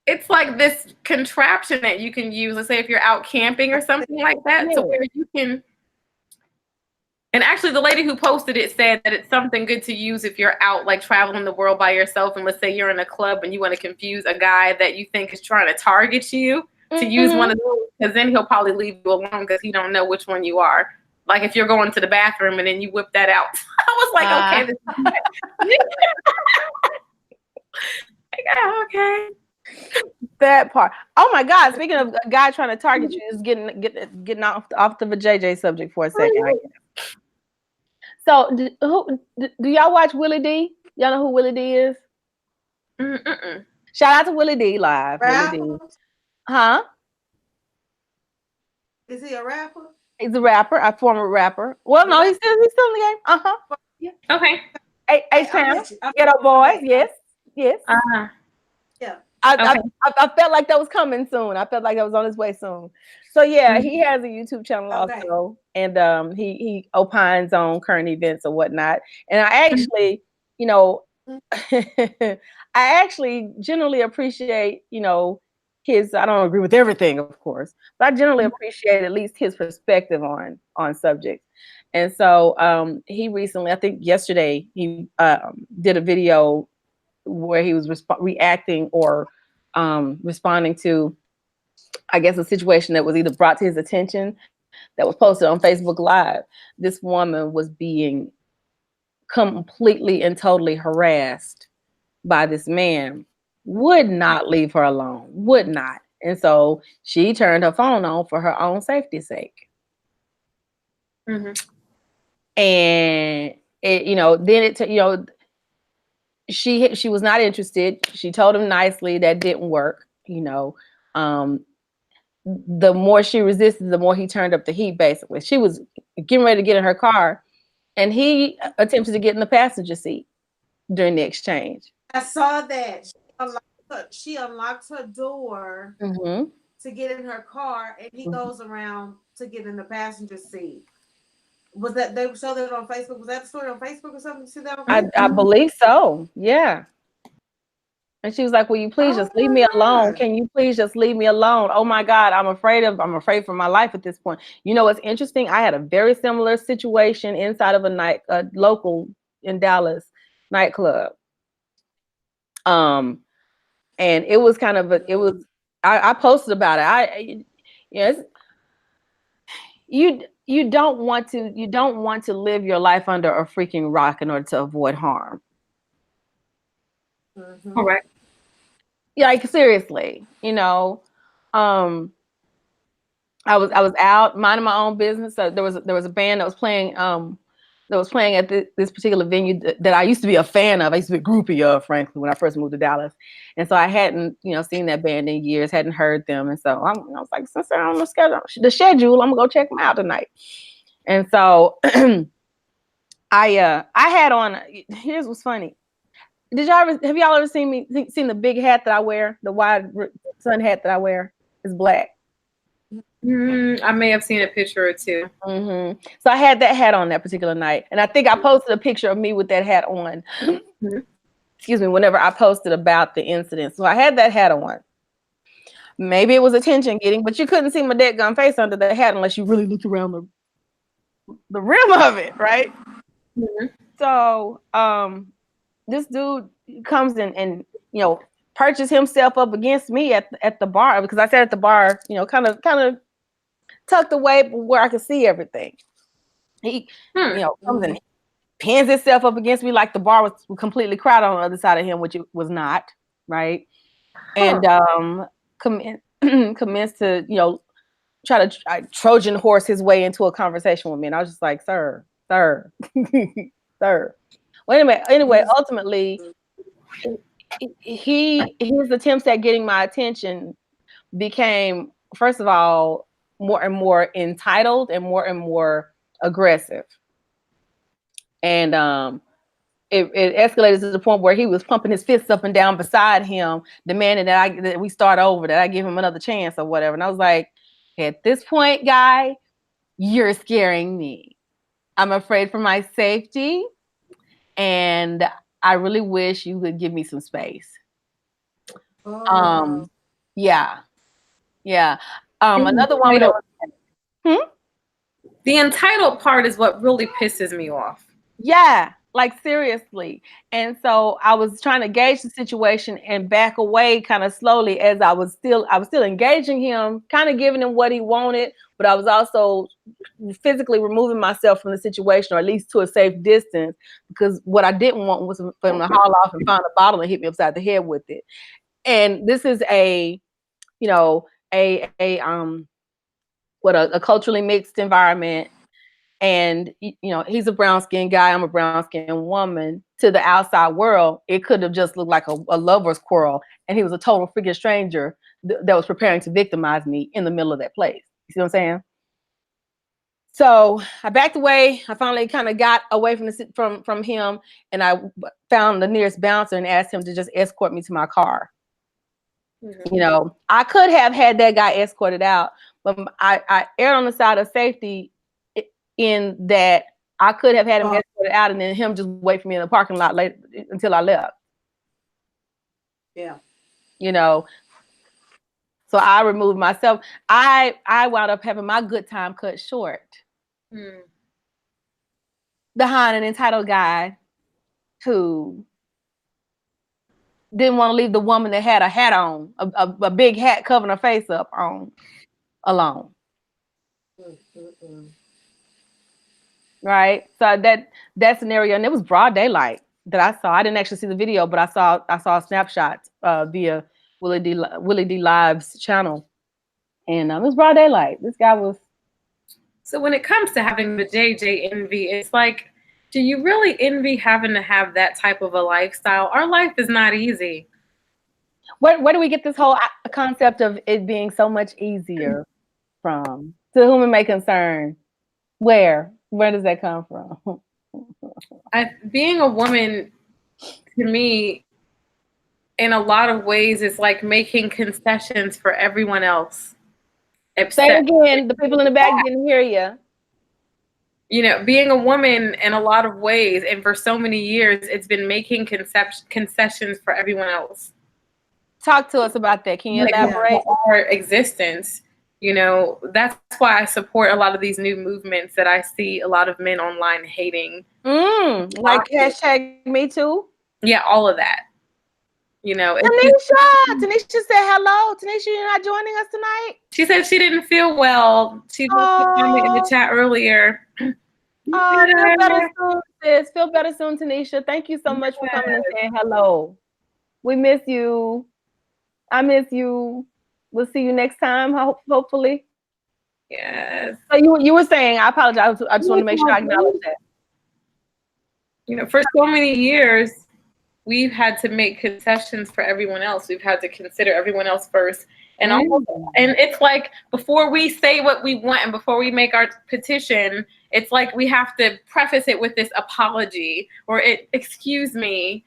It's like this contraption that you can use. Let's say if you're out camping or something like that, so where you can. And actually, the lady who posted it said that it's something good to use if you're out traveling the world by yourself, and let's say you're in a club and you want to confuse a guy that you think is trying to target you, to use one of those, because then he'll probably leave you alone because he don't know which one you are. Like if you're going to the bathroom and then you whip that out. I was like, okay, this is okay. That part. Oh my God! Speaking of a guy trying to target you, is getting off the JJ subject for a second. So, do y'all watch Willie D? Y'all know who Willie D is? Shout out to Willie D live. Willie D. Huh? Is he a rapper? He's a rapper, a former rapper. Well, no, he's still in the game. Yeah. Okay. H-Town, Ghetto Boys. Yes. Yeah. I felt like that was coming soon. I felt like that was on his way soon. So yeah, he has a YouTube channel also, and he opines on current events or whatnot. And I actually, I actually generally appreciate, his. I don't agree with everything, of course, but I generally appreciate at least his perspective on subjects. And so he recently, I think yesterday, he did a video where he was reacting or responding to, I guess, a situation that was either brought to his attention that was posted on Facebook Live. This woman was being completely and totally harassed by this man, would not leave her alone, would not. And so she turned her phone on for her own safety's sake. And it, she was not interested. She told him nicely that didn't work. The more she resisted, the more he turned up the heat. Basically, she was getting ready to get in her car, and he attempted to get in the passenger seat during the exchange. I saw that she unlocked her door to get in her car, and he goes around to get in the passenger seat. Was that they showed that on Facebook? Was that the story on Facebook or something? You see that on Facebook? I believe so. Yeah. And she was like, "Will you please just leave me alone? Can you please just leave me alone? Oh my God, I'm afraid for my life at this point." You know what's interesting? I had a very similar situation inside of a local in Dallas nightclub. And it was kind of I posted about it. Yes, you don't want to live your life under a freaking rock in order to avoid harm. Correct. Yeah, like seriously, you know, I was out minding my own business. So there was a band that was playing at this particular venue that I used to be a fan of. I used to be a groupie of, frankly, when I first moved to Dallas. And so I hadn't, seen that band in years, hadn't heard them. And so I was like, since they're on the schedule, I'm gonna go check them out tonight. And so I had on. Here's what's funny. Have y'all ever seen the big hat that I wear? The wide sun hat that I wear is black. I may have seen a picture or two. Mm-hmm. So I had that hat on that particular night, and I think I posted a picture of me with that hat on. Excuse me. Whenever I posted about the incident, so I had that hat on. Maybe it was attention getting, but you couldn't see my dead gun face under the hat unless you really looked around the rim of it, right? Mm-hmm. So this dude comes in and purchased himself up against me at the bar, because I sat at the bar, kind of tucked away where I could see everything. He comes and pins himself up against me like the bar was completely crowded on the other side of him, which it was not, right? And commenced to try to Trojan horse his way into a conversation with me, and I was just like, sir. Well, anyway, ultimately, his attempts at getting my attention became, first of all, more and more entitled and more aggressive. And it escalated to the point where he was pumping his fists up and down beside him, demanding that we start over, that I give him another chance or whatever. And I was like, at this point, guy, you're scaring me. I'm afraid for my safety, and I really wish you could give me some space. Yeah. Another one. The entitled part is what really pisses me off. Yeah, like seriously. And so I was trying to gauge the situation and back away kind of slowly, as I was still engaging him, kind of giving him what he wanted, but I was also physically removing myself from the situation, or at least to a safe distance, because what I didn't want was for him to haul off and find a bottle and hit me upside the head with it. And this is a culturally mixed environment. And he's a brown-skinned guy, I'm a brown-skinned woman. To the outside world, it could have just looked like a lover's quarrel, and he was a total freaking stranger that was preparing to victimize me in the middle of that place. You see what I'm saying? So I backed away. I finally kind of got away from him, and I found the nearest bouncer and asked him to just escort me to my car. Mm-hmm. I could have had that guy escorted out, but I erred on the side of safety, in that I could have had him escorted out and then him just wait for me in the parking lot later until I left. Yeah. So I removed myself. I wound up having my good time cut short. Behind an entitled guy who didn't want to leave the woman that had a hat on, a big hat covering her face up on, alone. Right. So that scenario, and it was broad daylight that I saw. I didn't actually see the video, but I saw snapshots via Willie D Live's channel, and it was broad daylight. This guy was. So when it comes to having the JJ envy, it's like, do you really envy having to have that type of a lifestyle? Our life is not easy. Where do we get this whole concept of it being so much easier from? To whom it may concern. Where does that come from? Being a woman, to me, in a lot of ways, is like making concessions for everyone else. Say it again. The people in the back didn't hear you. You know, being a woman in a lot of ways, and for so many years, it's been making concessions for everyone else. Talk to us about that. Can you elaborate? Our existence, you know, that's why I support a lot of these new movements that I see a lot of men online hating. Like #MeToo? Yeah, all of that. You know, Tanisha said hello. Tanisha, you're not joining us tonight? She said she didn't feel well. She put a comment in the chat earlier. Oh, feel better soon, sis. Feel better soon, Tanisha. Thank you so much for coming and saying hello. We miss you. I miss you. We'll see you next time, hopefully. Yes. So you were saying, I apologize. I just want to make sure I acknowledge that. You know, for so many years, we've had to make concessions for everyone else. We've had to consider everyone else first. And and it's like before we say what we want and before we make our petition, it's like we have to preface it with this apology or excuse me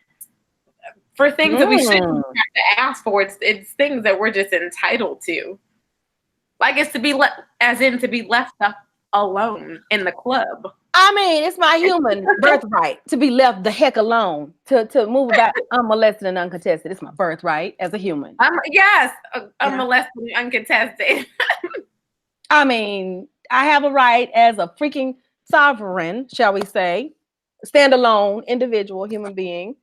for things that we shouldn't have to ask for. It's things that we're just entitled to. Like it's to be to be left up alone in the club. I mean, it's my human birthright to be left the heck alone, to move about unmolested and uncontested. It's my birthright as a human. Unmolested and uncontested. I mean, I have a right as a freaking sovereign, shall we say, standalone individual human being,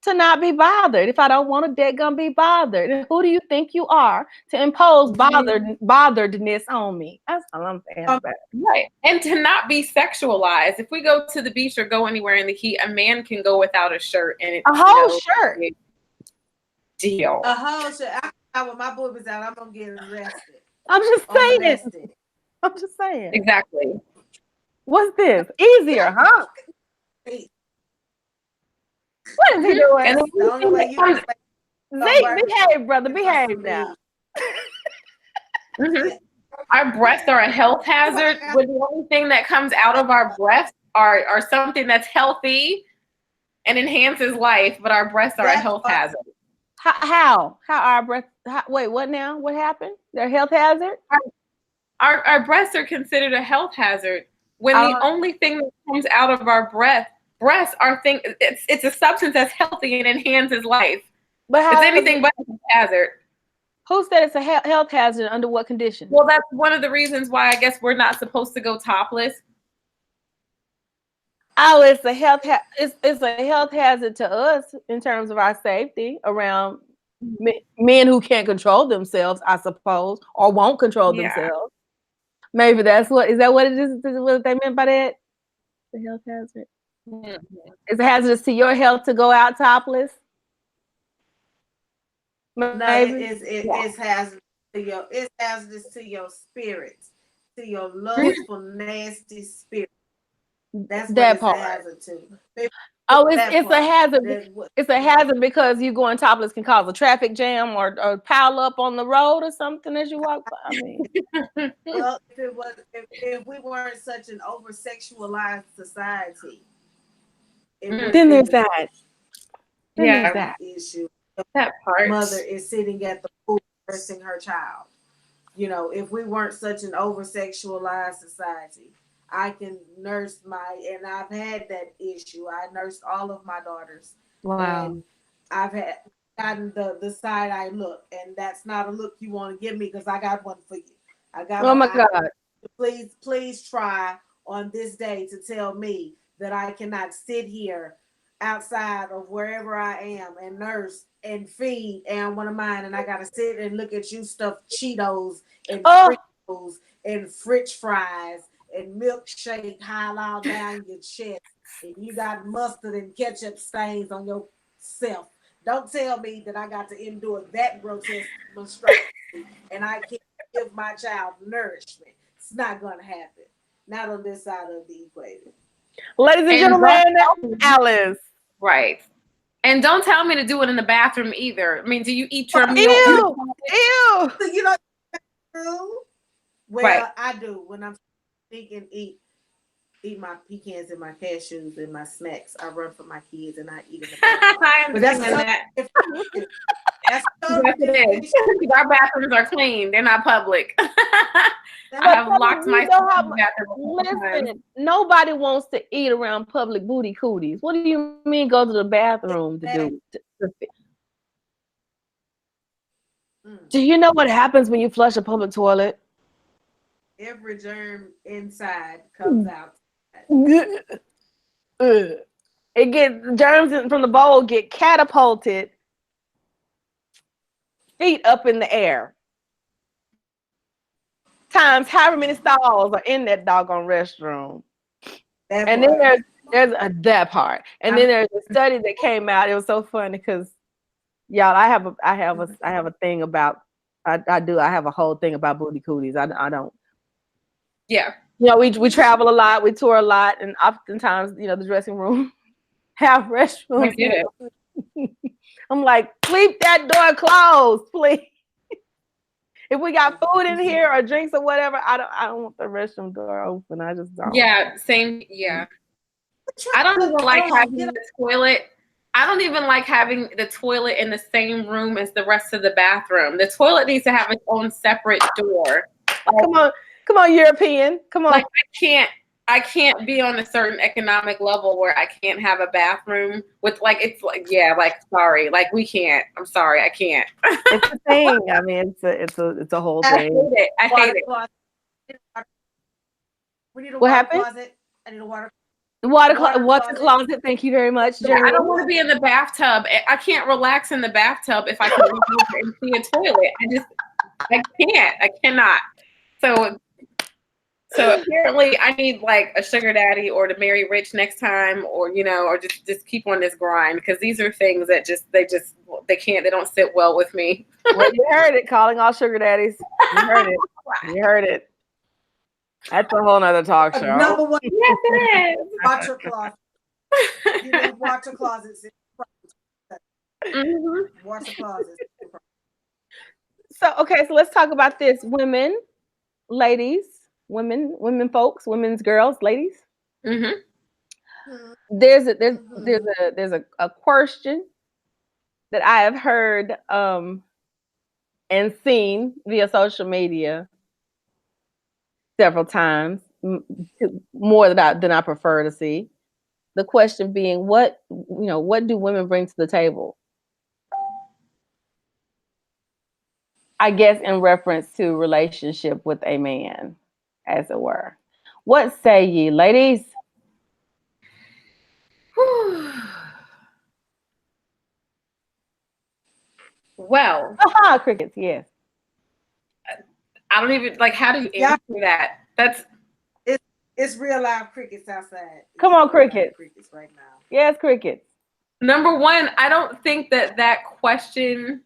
to not be bothered. If I don't want to, dead gonna be bothered. And who do you think you are to impose botheredness on me? That's all I'm saying about it. Right. And to not be sexualized. If we go to the beach or go anywhere in the heat, a man can go without a shirt and it's a whole shirt. Deal. A whole shirt. When my boobies out, I'm gonna get arrested. I'm just saying. I'm just saying. Exactly. What's this? Easier, huh? What is he doing? And the only way you can Zeke, behave, brother. Behave now. Our breasts are a health hazard. But the only thing that comes out of our breasts are something that's healthy and enhances life, but our breasts are a health hazard. How are our breasts? Wait, what now? What happened? They're a health hazard? Our breasts are considered a health hazard when the only thing that comes out of our breasts are things. It's a substance that's healthy and enhances life. But it's anything but a hazard. Who said it's a health hazard? Under what condition? Well, that's one of the reasons why I guess we're not supposed to go topless. Oh, it's a health hazard to us in terms of our safety around men who can't control themselves, I suppose, or won't control themselves. Maybe that's what is that what it is? What they meant by that? The health hazard. It's hazardous to your health to go out topless. No, it's hazardous to your spirits, to your lustful, nasty spirit. That's that what part. It's a hazard to. It's a hazard. It's a hazard because you going topless can cause a traffic jam or pile up on the road or something as you walk by. I mean, well, if we weren't such an over-sexualized society, then there's that. There's that issue. That part. Mother is sitting at the pool nursing her child. You know, if we weren't such an over-sexualized society, I can nurse and I've had that issue. I nursed all of my daughters. Wow. And I've gotten the side eye look, and that's not a look you want to give me because I got one for you. Oh my God. Please try on this day to tell me that I cannot sit here outside of wherever I am and nurse and feed and one of mine, and I gotta sit and look at you stuff Cheetos and Fritos and French fries and milkshake all down your chest, and you got mustard and ketchup stains on yourself. Don't tell me that I got to endure that grotesque monstrosity and I can't give my child nourishment. It's not gonna happen. Not on this side of the equation. Ladies and gentlemen, Alice. Right. And don't tell me to do it in the bathroom either. I mean, do you eat your meal? Ew. You know, well, I do when I'm thinking eat my pecans and my cashews and my snacks. I run for my kids and I eat them. But that's it is. Our bathrooms are clean. They're not public. I have locked myself in the bathroom. Listen, nobody wants to eat around public booty cooties. What do you mean go to the bathroom to do? Do you know what happens when you flush a public toilet? Every germ inside comes out. It gets germs from the bowl get catapulted, feet up in the air. Times however many stalls are in that doggone restroom. And then there's that part. And then there's a study that came out. It was so funny because y'all, I have a thing about I have a whole thing about booty cooties. I don't. Yeah. You know, we travel a lot, we tour a lot, and oftentimes, you know, the dressing room have restrooms. I get it. I'm like, keep that door closed, please. If we got food in here or drinks or whatever, I don't want the restroom door open. I just don't. Yeah, same. Yeah. I don't even like having the toilet. I don't even like having the toilet in the same room as the rest of the bathroom. The toilet needs to have its own separate door. Come on, European. Come on. Like I can't be on a certain economic level where I can't have a bathroom with sorry, like we can't. I'm sorry, I can't. It's a thing. I mean, it's a whole thing. I hate it. We need a what water happened? closet. I need a water closet. Thank you very much, Jerry. I don't want to be in the bathtub. I can't relax in the bathtub if I can and see a toilet. I can't. I cannot. So apparently I need like a sugar daddy or to marry rich next time, or or just keep on this grind, because these are things that they don't sit well with me. Well, you heard it, calling all sugar daddies. You heard it. That's a whole nother talk show. Number one. Yes, it is. Water closet. You need water closets. Mm-hmm. Water closets. So let's talk about this. Women, ladies, women folks, women's girls, ladies. Mm-hmm. There's a question that I have heard and seen via social media several times, more than I prefer to see. The question being, what do women bring to the table? I guess in reference to relationship with a man, as it were. What say ye, ladies? Well, crickets, yes. I don't even how do you answer that? It's real loud crickets outside. Come on, crickets. Crickets right now. Yes, crickets. Number one, I don't think that question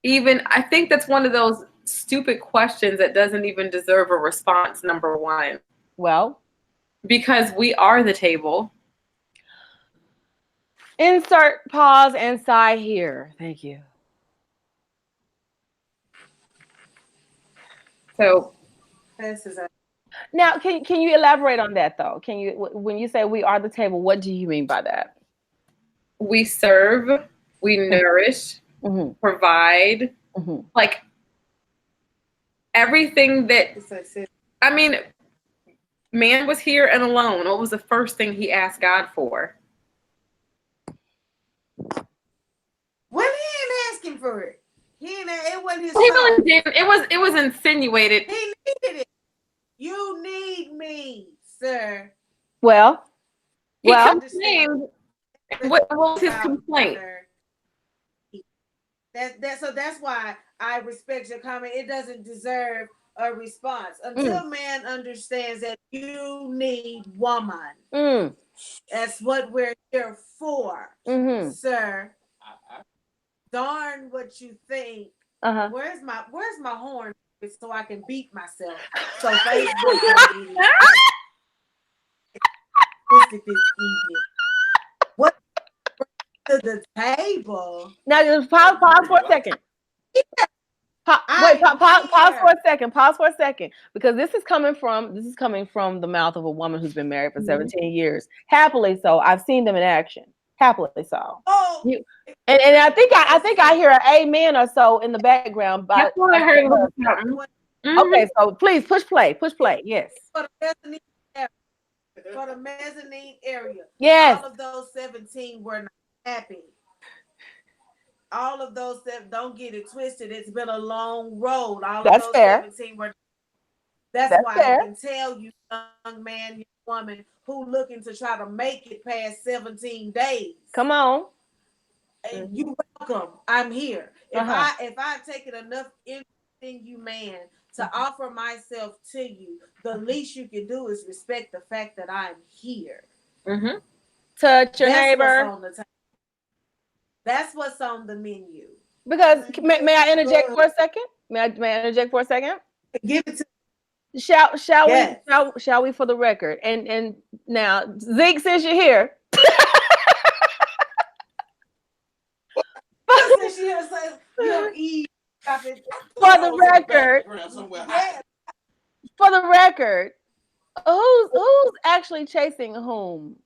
I think that's one of those stupid questions that doesn't even deserve a response, number one. Well, because we are the table. Insert pause and sigh here. Thank you. So now, can you elaborate on that though? Can you, when you say we are the table, what do you mean by that? We serve, we nourish, provide, like everything that. I mean, man was here and alone. What was the first thing he asked God for? Well, he ain't asking for it. It wasn't his. He really didn't. It was insinuated. He needed it. You need me, sir. Well. He complained. What was his complaint? So that's why I respect your comment. It doesn't deserve a response until man understands that you need woman. That's what we're here for, sir. Darn what you think. Where's my horn so I can beat myself? So Facebook this evening. What to the table? Now just pause for a second. Pause for a second, because this is coming from the mouth of a woman who's been married for 17 years, happily so. I've seen them in action, happily so. And I think I hear an amen or so in the background. That's what I heard. Okay, so please push play. Push play. Yes. For the mezzanine area. For the mezzanine area. Yes. All of those 17 were not happy. All of those don't get it twisted. It's been a long road. All That's of those fair. 17 were. That's why fair. I can tell you, young man, young woman, who looking to try to make it past 17 days. Come on. You welcome. I'm here. If I taken enough interest in you, man, to offer myself to you, the least you can do is respect the fact that I'm here. Touch your neighbor. That's what's on the menu. Because may I interject for a second? May I interject for a second? Give it to. Shall we for the record? And now Zeke, since you're here. For the record, who's actually chasing whom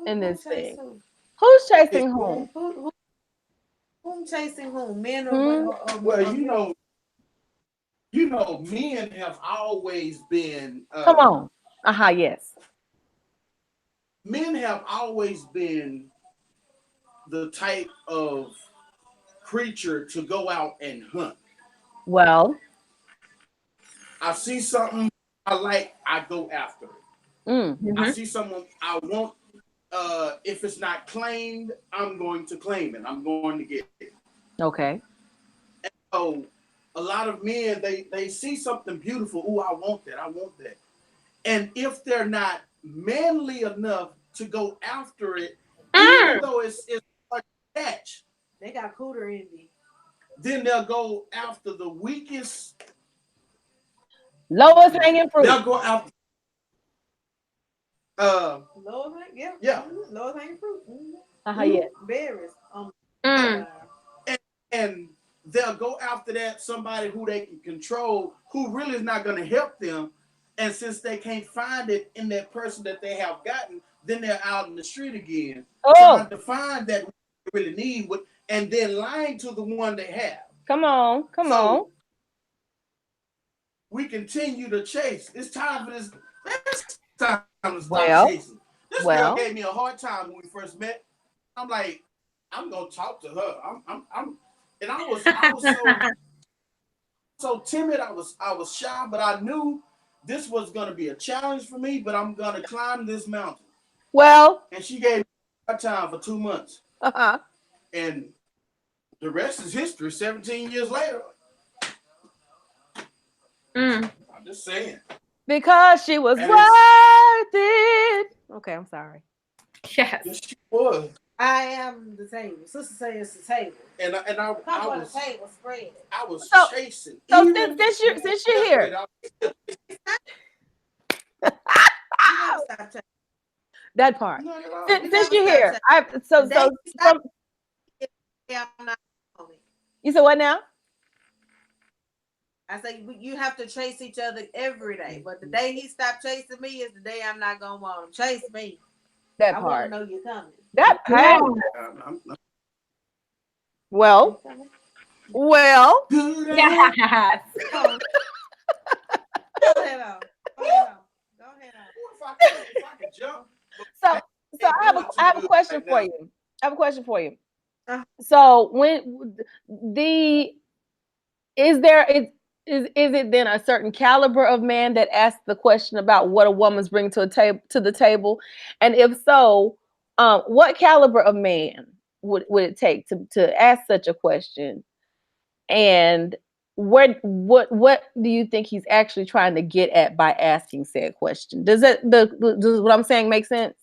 in this thing? Who's chasing whom? Who's chasing whom? Men or women? Well, you know, men have always been. Come on. Yes. Men have always been the type of creature to go out and hunt. Well, I see something I like, I go after it. I see someone I want. If it's not claimed, I'm going to claim it. I'm going to get it. Okay. And so a lot of men, they see something beautiful. Oh, I want that. I want that. And if they're not manly enough to go after it, even though it's a catch, they got cooter envy. Then they'll go after the weakest, lowest hanging fruit. They'll go after lowest hanging fruit. Yeah. Berries. And they'll go after that somebody who they can control, who really is not going to help them. And since they can't find it in that person that they have gotten, then they're out in the street again, trying to find that they really need, and then lying to the one they have. Come on. We continue to chase. It's time for this. It's time to stop chasing. This girl gave me a hard time when we first met. I'm like, I'm gonna talk to her. And I was so timid. I was shy, but I knew this was gonna be a challenge for me. But I'm gonna climb this mountain. Well, and she gave me a hard time for 2 months. And the rest is history. 17 years later. I'm just saying. Because she was worth it. Okay, I'm sorry. Yes, she was. I am the table. Sister say it's the table. And I was the table spread. I was chasing. So since you're here. That part. Since you're here, you said what now? I say you have to chase each other every day, but the day he stopped chasing me is the day I'm not gonna want him. Chase me. That I part. want to know you're coming. That part. Well. Yes. Go ahead on. If I could jump. So I have a question for you. So when is it then a certain caliber of man that asks the question about what a woman's bringing to the table? And if so, what caliber of man would it take to ask such a question? And what do you think he's actually trying to get at by asking said question? Does what I'm saying make sense?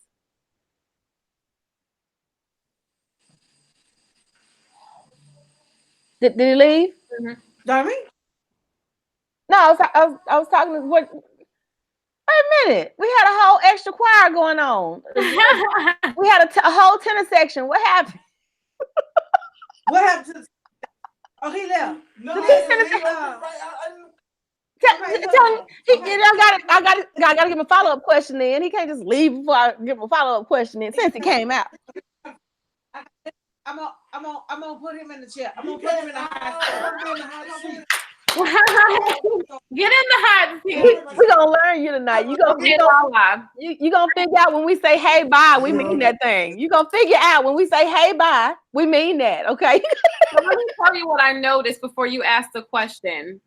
Did he leave? Darby? No, I was talking to what. Wait a minute. We had a whole extra choir going on. We had a whole tenor section. What happened? What happened to? Oh, he left. No, I gotta give him a follow-up question then. He can't just leave before I give him a follow-up question then since he came out. I'm gonna put him in the chair. I'm You gonna put him in the can't hot seat. Get in the hot seat. We're gonna learn you tonight. You gonna figure out when we say hey bye, we mean that thing. You gonna figure out when we say hey bye, we mean that, okay? So let me tell you what I noticed before you asked the question.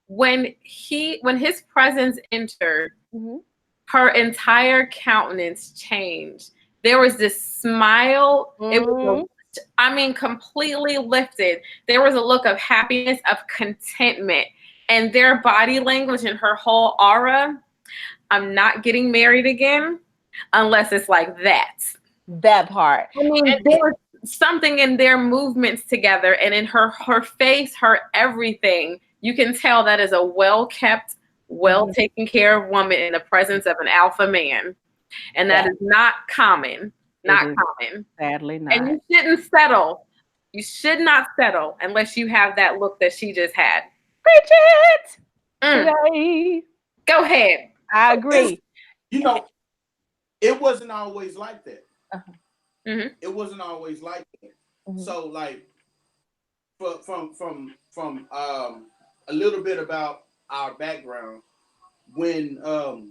When his presence entered, her entire countenance changed. There was this smile. It was completely lifted. There was a look of happiness, of contentment, and their body language and her whole aura. I'm not getting married again unless it's like that. That part. I mean, there was something in their movements together, and in her face, her everything. You can tell that is a well-kept, well-taken care of woman in the presence of an alpha man. And that is not common. Not common. Sadly not. And you shouldn't settle. You should not settle unless you have that look that she just had. Preach it! Today. Go ahead. I agree. It wasn't always like that. It wasn't always like that. So, like, from a little bit about our background. When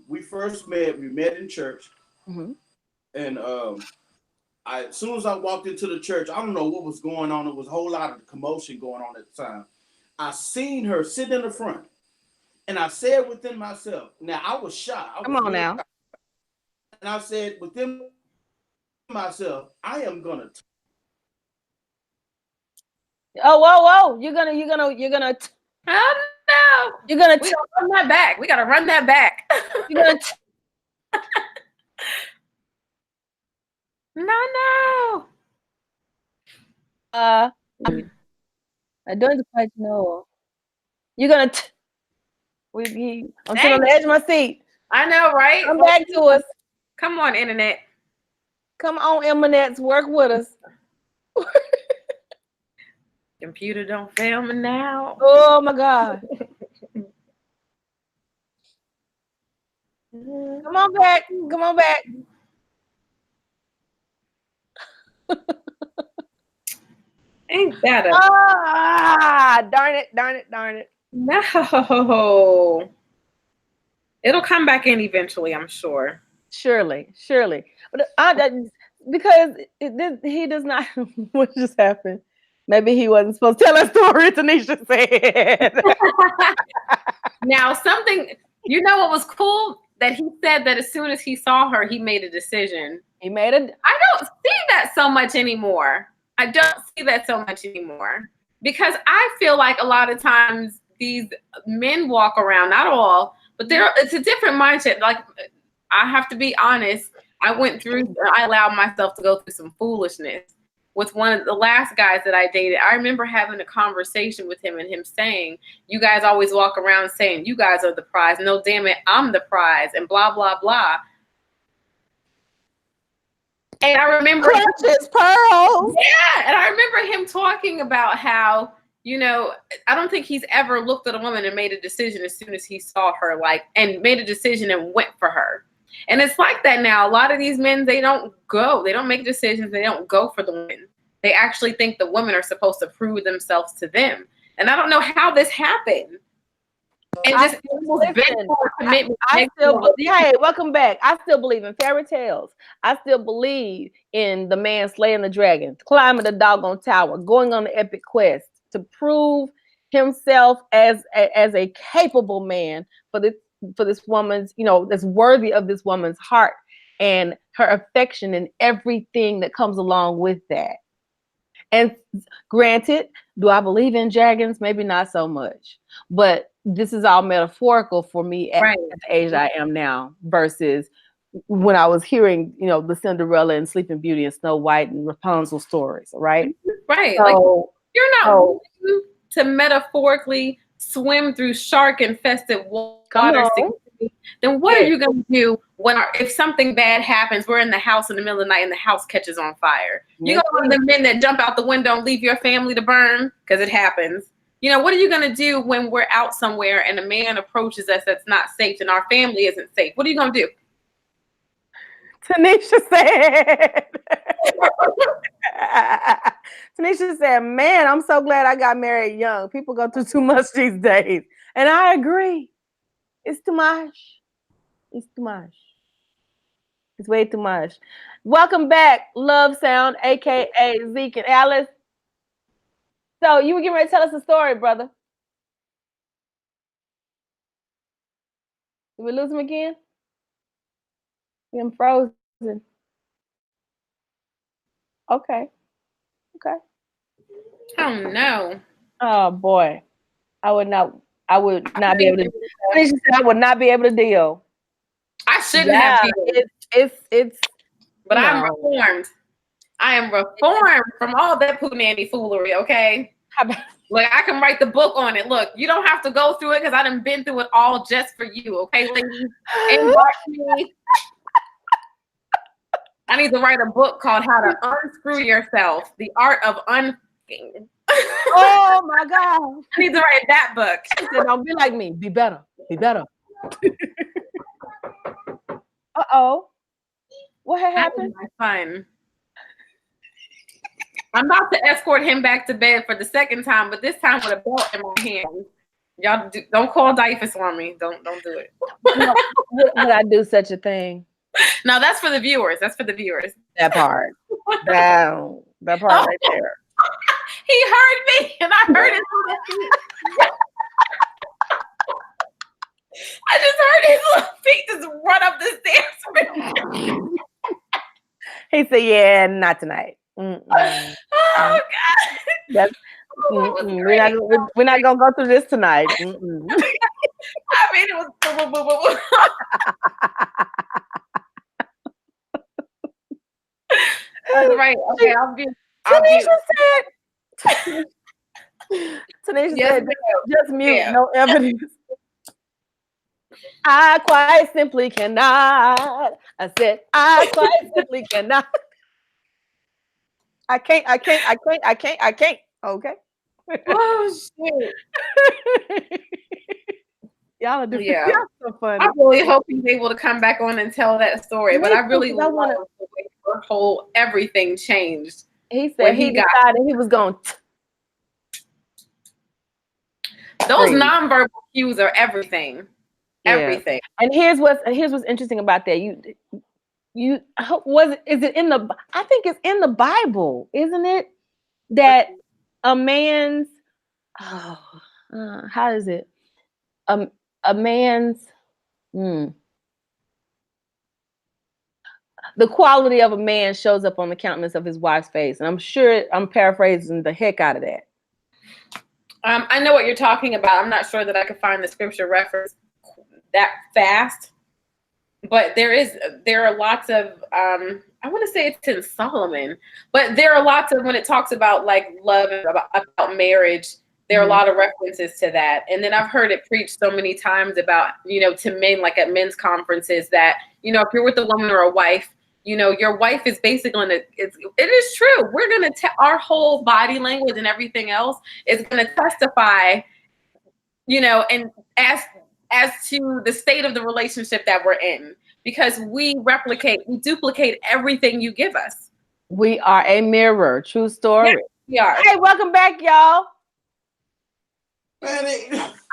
we first met, we met in church, and as soon as I walked into the church, I don't know what was going on. There was a whole lot of commotion going on at the time. I seen her sit in the front, and I said within myself, now I was shocked. Come on now. And I said within myself, I am gonna. Whoa! You're gonna. Oh no! You're gonna run that back. We gotta run that back. You're gonna. No. I don't quite know. You're gonna. I'm sitting on the edge of my seat. I know, right? Come back to us. Come on, internet. Come on, Eminence. Work with us. Computer don't fail me now. Oh my God. Come on back. Come on back. Ain't that a darn it. No. It'll come back in eventually, I'm sure. Surely. But because he does not. What just happened? Maybe he wasn't supposed to tell a story, Tanisha said. Now, what was cool? That he said that as soon as he saw her, he made a decision. I don't see that so much anymore. Because I feel like a lot of times these men walk around, not all, but it's a different mindset. Like, I have to be honest. I allowed myself to go through some foolishness with one of the last guys that I dated. I remember having a conversation with him and him saying, you guys always walk around saying you guys are the prize. No, damn it, I'm the prize, and blah, blah, blah. And I remember precious pearls. Yeah. And I remember him talking about how, I don't think he's ever looked at a woman and made a decision as soon as he saw her, and made a decision and went for her. And it's like that now. A lot of these men, they don't make decisions. They don't go for the women. They actually think the women are supposed to prove themselves to them. And I don't know how this happened. And welcome back. I still believe in fairy tales. I still believe in the man slaying the dragon, climbing the doggone tower, going on the epic quest to prove himself as a capable man for this woman's, that's worthy of this woman's heart and her affection and everything that comes along with that. And granted, do I believe in dragons? Maybe not so much, but this is all metaphorical for me at the age I am now versus when I was hearing, the Cinderella and Sleeping Beauty and Snow White and Rapunzel stories, right? Right. So, you're not willing to metaphorically swim through shark-infested water. Then what are you going to do if something bad happens? We're in the house in the middle of the night and the house catches on fire. You go to the men that jump out the window and leave your family to burn because it happens. What are you going to do when we're out somewhere and a man approaches us that's not safe and our family isn't safe? What are you going to do? Tanisha said. Tanisha said, man, I'm so glad I got married young. People go through too much these days. And I agree. It's too much. It's too much. It's way too much. Welcome back, Love Sound, aka Zeke and Alice. So you were getting ready to tell us a story, brother. Did we lose him again? I'm frozen. Okay. Oh no. Oh boy. I would not be able to. I would not be able to deal. I shouldn't have. It's. But I'm reformed. I am reformed from all that Pooh foolery. Okay. Like I can write the book on it. Look, you don't have to go through it because I done been through it all just for you. Okay, ladies. I need to write a book called How to Unscrew Yourself: The Art of Unfucking. Oh my God. I need to write that book. She said, don't be like me. Be better. Be better. Uh-oh. What had happened? Fun. I'm about to escort him back to bed for the second time, but this time with a belt in my hand. Y'all don't call DYFS on me. Don't do it. No, would I do such a thing? No, that's for the viewers. That's for the viewers. That part. That part right there. He heard me, and I heard it. I just heard his little feet just run up the stairs. He said, "Yeah, not tonight." Mm-mm. Oh God! That's we're not gonna go through this tonight. Mm-mm. I mean, it was. That's right. Okay, Tanisha said, just mute, no evidence. I quite simply cannot. I said, I quite simply cannot. I can't. Okay. Oh shit. Y'all are doing so funny. I really hope he's able to come back on and tell that story. But I really love the way her whole everything changed. He said he decided he was going. Those nonverbal cues are everything. Yeah. Everything. And here's what's interesting about that. Is it in the? I think it's in the Bible, isn't it? That a man's how is it? A man's the quality of a man shows up on the countenance of his wife's face, and I'm sure I'm paraphrasing the heck out of that. I know what you're talking about. I'm not sure that I could find the scripture reference that fast, but there are lots of I want to say it's in Solomon, but there are lots of when it talks about like love and about marriage. There are a lot of references to that. And then I've heard it preached so many times about, to men, like at men's conferences, that, if you're with a woman or a wife, your wife is basically going to, it is true. We're going to, our whole body language and everything else is going to testify, and as to the state of the relationship that we're in, because we duplicate everything you give us. We are a mirror. True story. Yes, we are. Hey, welcome back, y'all. Man,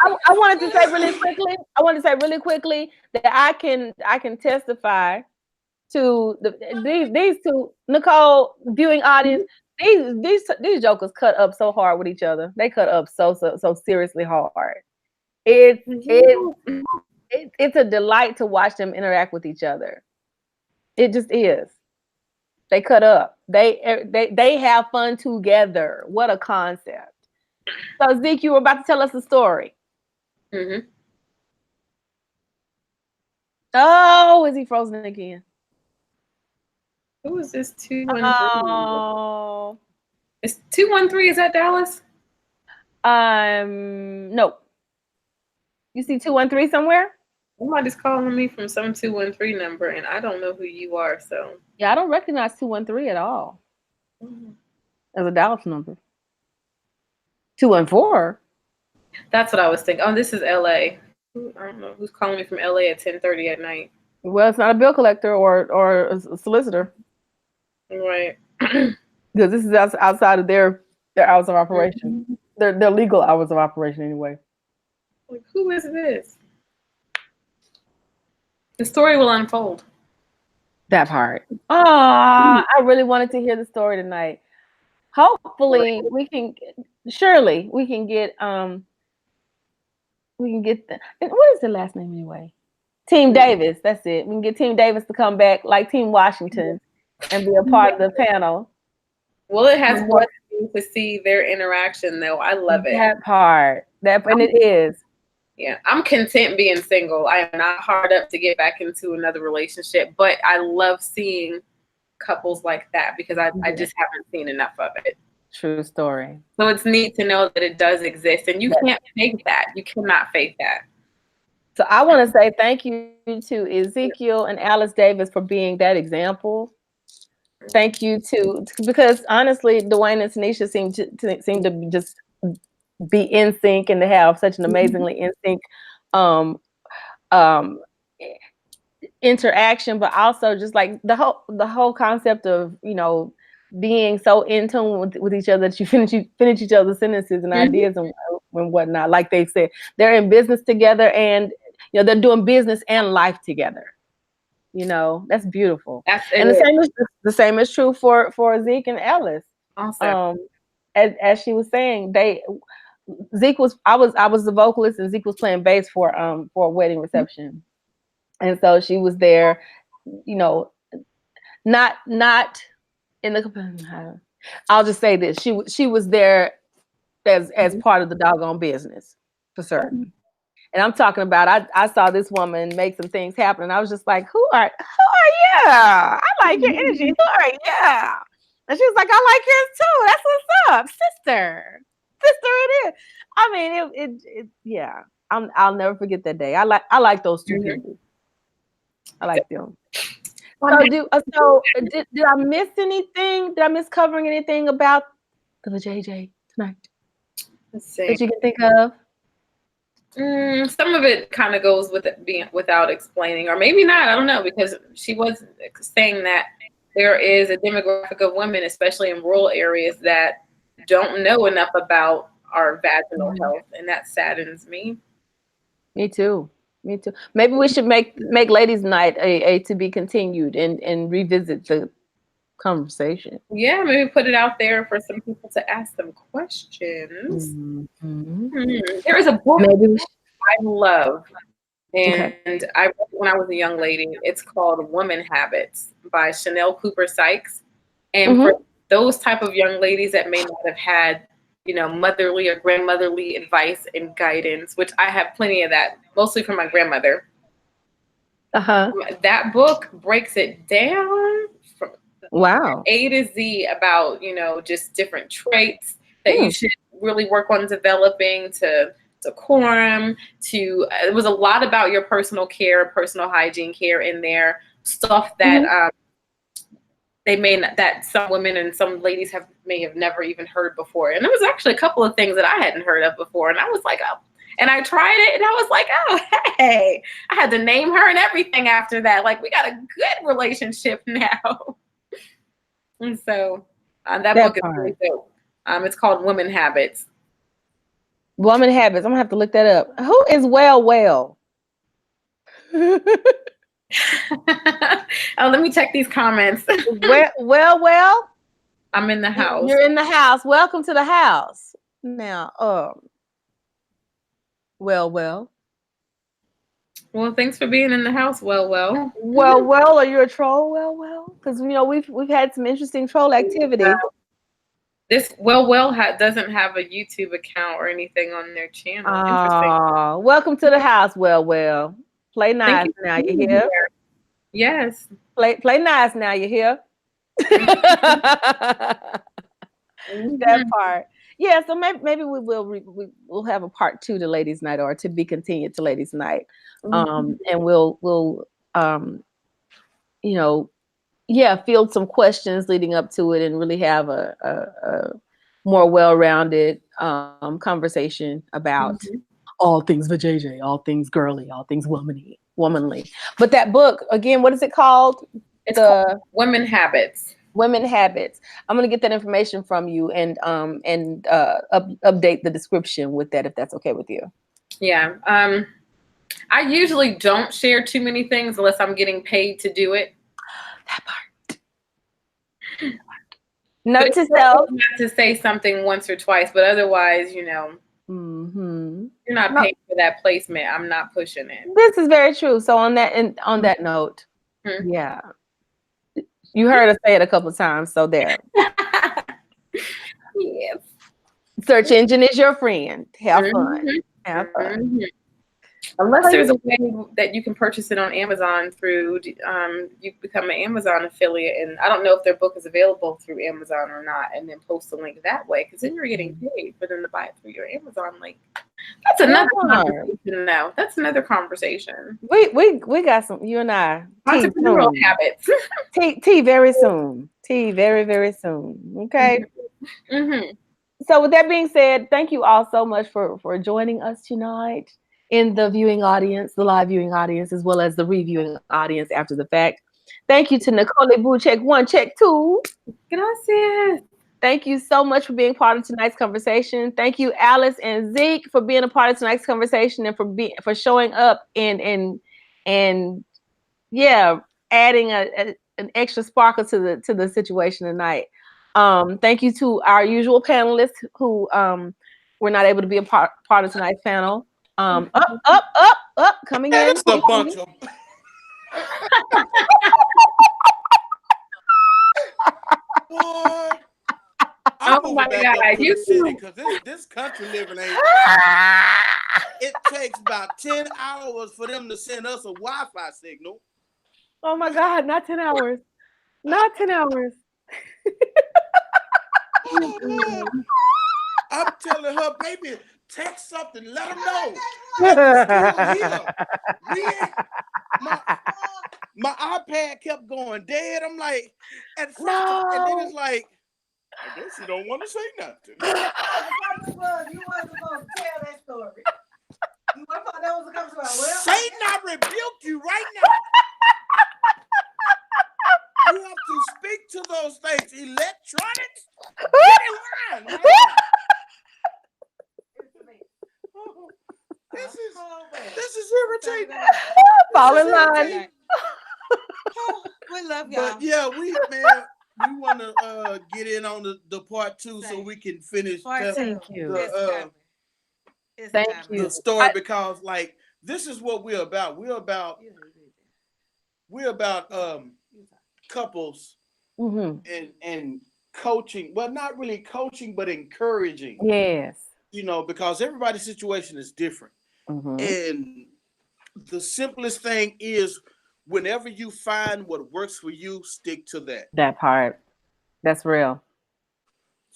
I wanted to say really quickly that I can testify to these two, Nicole, viewing audience. These jokers cut up so hard with each other. They cut up so seriously hard. It's a delight to watch them interact with each other. It just is. They cut up. They have fun together. What a concept. So Zeke, you were about to tell us a story. Mm-hmm. Oh, is he frozen again? Who is this 213? Oh, it's 213. Is that Dallas? No. You see 213 somewhere? Somebody's calling me from some 213 number, and I don't know who you are. So yeah, I don't recognize 213 at all. As a Dallas number. 214. That's what I was thinking. Oh, this is LA. I don't know who's calling me from LA at 10:30 at night. Well, it's not a bill collector or a solicitor. Right. Because this is outside of their hours of operation. Their legal hours of operation anyway. Like, who is this? The story will unfold. That part. I really wanted to hear the story tonight. Hopefully we can get what is the last name anyway? Team Davis, that's it. We can get Team Davis to come back like Team Washington and be a part of the panel. Well, it has blessed me to see their interaction though. I love it. That part. And it is. Yeah, I'm content being single. I am not hard up to get back into another relationship, but I love seeing couples like that because I just haven't seen enough of it. True story. So it's neat to know that it does exist, and you can't fake that. You cannot fake that. So I want to say thank you to Ezekiel and Alice Davis for being that example. Thank you because honestly, Dwayne and Tanisha seem to just be in sync and to have such an amazingly in sync interaction, but also just like the whole concept of, you know, being so in tune with each other that you finish each other's sentences and ideas and whatnot. Like they said, they're in business together, and you know they're doing business and life together. You know, that's beautiful. And the same is true for Zeke and Alice. Awesome. As she was saying, Zeke was I was the vocalist and Zeke was playing bass for a wedding reception, and so she was there. You know, not in the. I'll just say this: she was there as part of the doggone business for certain. And I'm talking about, I saw this woman make some things happen, and I was just like, who are you? I like your energy. Who are you? And she was like, I like yours too. That's what's up, sister. It is. I mean, it yeah. I'll never forget that day. I like those two people. I like them. So did I miss anything? Did I miss covering anything about the JJ tonight? Let's see. That you can think of? Some of it kind of goes with it being without explaining, or maybe not. I don't know, because she was saying that there is a demographic of women, especially in rural areas, that don't know enough about our vaginal health, and that saddens me. Me too. Maybe we should make Ladies' Night a to be continued and revisit the conversation. Yeah, maybe put it out there for some people to ask them questions. There is a book I love, and I read it when I was a young lady. It's called Woman Habits by Chanel Cooper Sykes. And for those type of young ladies that may not have had, you know, motherly or grandmotherly advice and guidance, which I have plenty of that, mostly from my grandmother. That book breaks it down from A to Z about, you know, just different traits that you should really work on developing, to decorum, it was a lot about your personal care, personal hygiene care in there, stuff that that some women and some ladies may have never even heard before. And there was actually a couple of things that I hadn't heard of before, and I was like, oh. And I tried it, and I was like, oh, hey. I had to name her and everything after that. Like, we got a good relationship now. And so that book is really dope. It's called Woman Habits. Woman Habits. I'm going to have to look that up. Who is Well? Oh, let me check these comments. Well. I'm in the house. You're in the house. Welcome to the house. Now, Well, thanks for being in the house. Well, are you a troll? Well, because you know we've had some interesting troll activity. This doesn't have a YouTube account or anything on their channel. Interesting. Welcome to the house. Well, play nice now. You hear? Yes. Play nice now. You hear? That part. Yeah, so maybe we'll have a part 2 to Ladies' Night, or to be continued to Ladies' Night, and we'll you know, field some questions leading up to it, and really have a more well-rounded conversation about all things vajayjay, all things girly, all things womanly. But that book again, what is it called? It's called Women Habits. Women habits. I'm gonna get that information from you and update the description with that if that's okay with you. Yeah. I usually don't share too many things unless I'm getting paid to do it. That part. Note to self. Not to say something once or twice, but otherwise, you know, you're not paying for that placement. I'm not pushing it. This is very true. So on that note, yeah, you heard us say it a couple of times. So there. Yes. Search engine is your friend. Have fun. Have fun. Unless there's a way that you can purchase it on Amazon through, you become an Amazon affiliate, and I don't know if their book is available through Amazon or not, and then post the link that way, because then you're getting paid for them to buy it through your Amazon link. That's another conversation now. That's another conversation. We got some, you and I. Entrepreneurial habits. Tea very soon. Tea very, very soon. Okay. So with that being said, thank you all so much for joining us tonight in the viewing audience, the live viewing audience, as well as the reviewing audience after the fact. Thank you to Nicole Boo, check 1, check 2. Gracias. Thank you so much for being part of tonight's conversation. Thank you, Alice and Zeke, for being a part of tonight's conversation and for showing up and yeah, adding an extra sparkle to the situation tonight. Thank you to our usual panelists who were not able to be a part of tonight's panel. Up, coming in. That's a bunch of. Boy, oh my God, you city because this country living ain't. It takes about 10 hours for them to send us a Wi-Fi signal. Oh my God, not 10 hours. Not 10 hours. Oh, I'm telling her, baby, text something, let them know. My iPad kept going dead. I'm like, at first, and then it's like, I guess you don't want to say nothing. You wasn't supposed to tell that story. You weren't supposed to come to our well. Satan, I rebuke you right now. You have to speak to those things. Electronics, get in line. This is irritating. Fall in line. We love y'all. But yeah, we want to get in on the part 2 so we can finish. Thank you. Thank you. The story because like this is what we're about. We're about couples and coaching. Well, not really coaching, but encouraging. Yes. You know, because everybody's situation is different. And the simplest thing is whenever you find what works for you, stick to that. That part. That's real.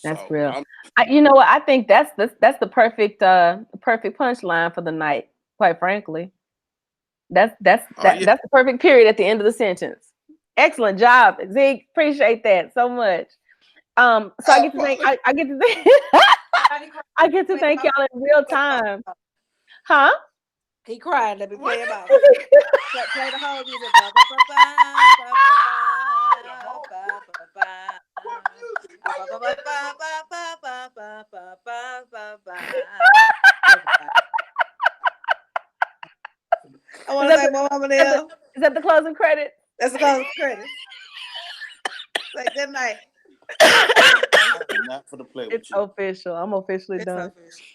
That's real. You know what? I think that's the perfect punchline for the night. Quite frankly, that's the perfect period at the end of the sentence. Excellent job, Zeke. Appreciate that so much. So I get to thank I get to thank y'all in real time. Huh? He cried. Let me play him out. Play the whole music. I want to thank my mama there. Is that the closing credit? That's the closing credit. Say good night. Not for the play. It's official. I'm officially done. Official.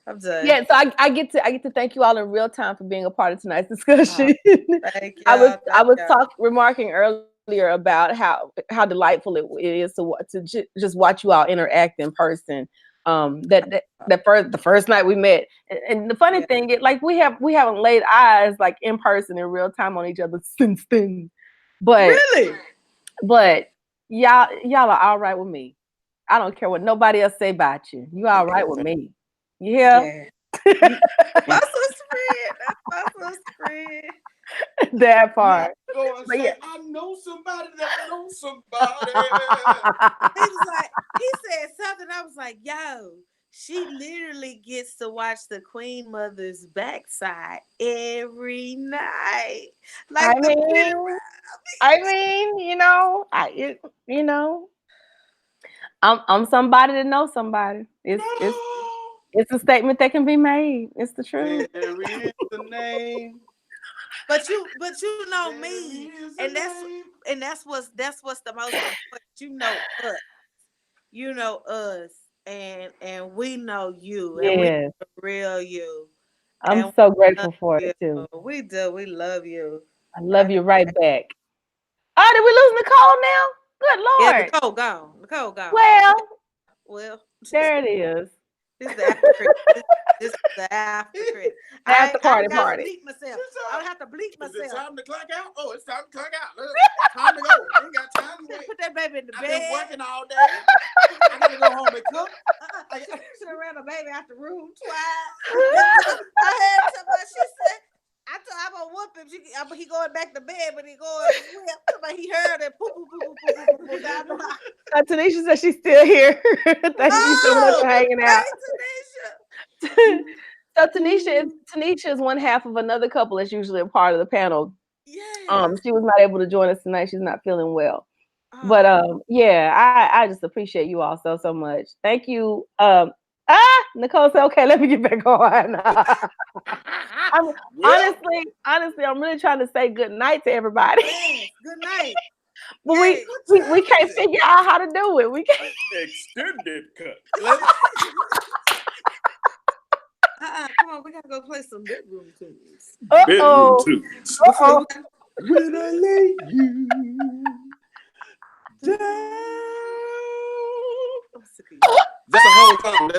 I'm done. Yeah, so I get to thank you all in real time for being a part of tonight's discussion. Thank you. I was remarking earlier about how delightful it is to just watch you all interact in person. The first night we met, and the funny thing is, like we haven't laid eyes like in person in real time on each other since then. But y'all are all right with me. I don't care what nobody else say about you. You all right with me. Yeah. My sister friend. That's my sister friend. That part. I know somebody that knows somebody. He was like, he said something. I was like, yo, she literally gets to watch the Queen Mother's backside every night. Like you know, I'm somebody to know somebody. It's a statement that can be made. It's the truth. There is the name. But you know me, and that's what's the most important. You know us, and we know you, and we know the real you. I'm so grateful for it too. We do. We love you. I love you right back. Oh, did we lose Nicole now? Good Lord. Yeah, Nicole gone. Well, there it is. This is the after credit. This is the after credit. After party. Bleep myself. I don't have to bleep myself. Is it time to clock out? Oh, it's time to clock out. Time to go. I ain't got time to wait. Put that baby in the bed. I've been working all day. I gotta go home and cook. I should have ran the baby out the room twice. I had somebody. She said, I told him I'm gonna whoop him. He going back to bed, but he going to whip. Somebody he heard it. Poo down the line. Tanisha said she's still here. Thank you so much for hanging out. Tanisha. So Tanisha is one half of another couple that's usually a part of the panel. Yeah. She was not able to join us tonight. She's not feeling well. But yeah, I just appreciate you all so much. Thank you. Nicole said, okay, let me get back on. Honestly, I'm really trying to say good night to everybody. Yes, good night. But we can't figure out how to do it. We can't. Extended cut. Come on, we gotta go play some bedroom tunes. Uh-oh. When I lay you down. That's the whole song.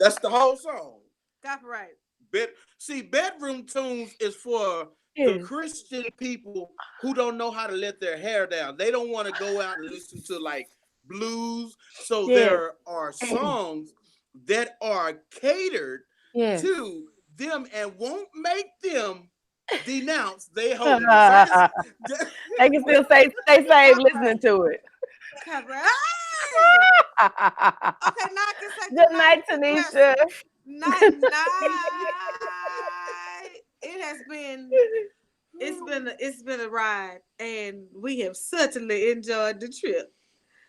That's the whole song. Copyright. See, bedroom tunes is for the Christian people who don't know how to let their hair down. They don't want to go out and listen to like blues. So there are songs that are catered to them and won't make them denounce their holiness. They can still stay saved listening to it. Okay, now I can say good night, Tanisha. Night. It's been a ride, and we have certainly enjoyed the trip.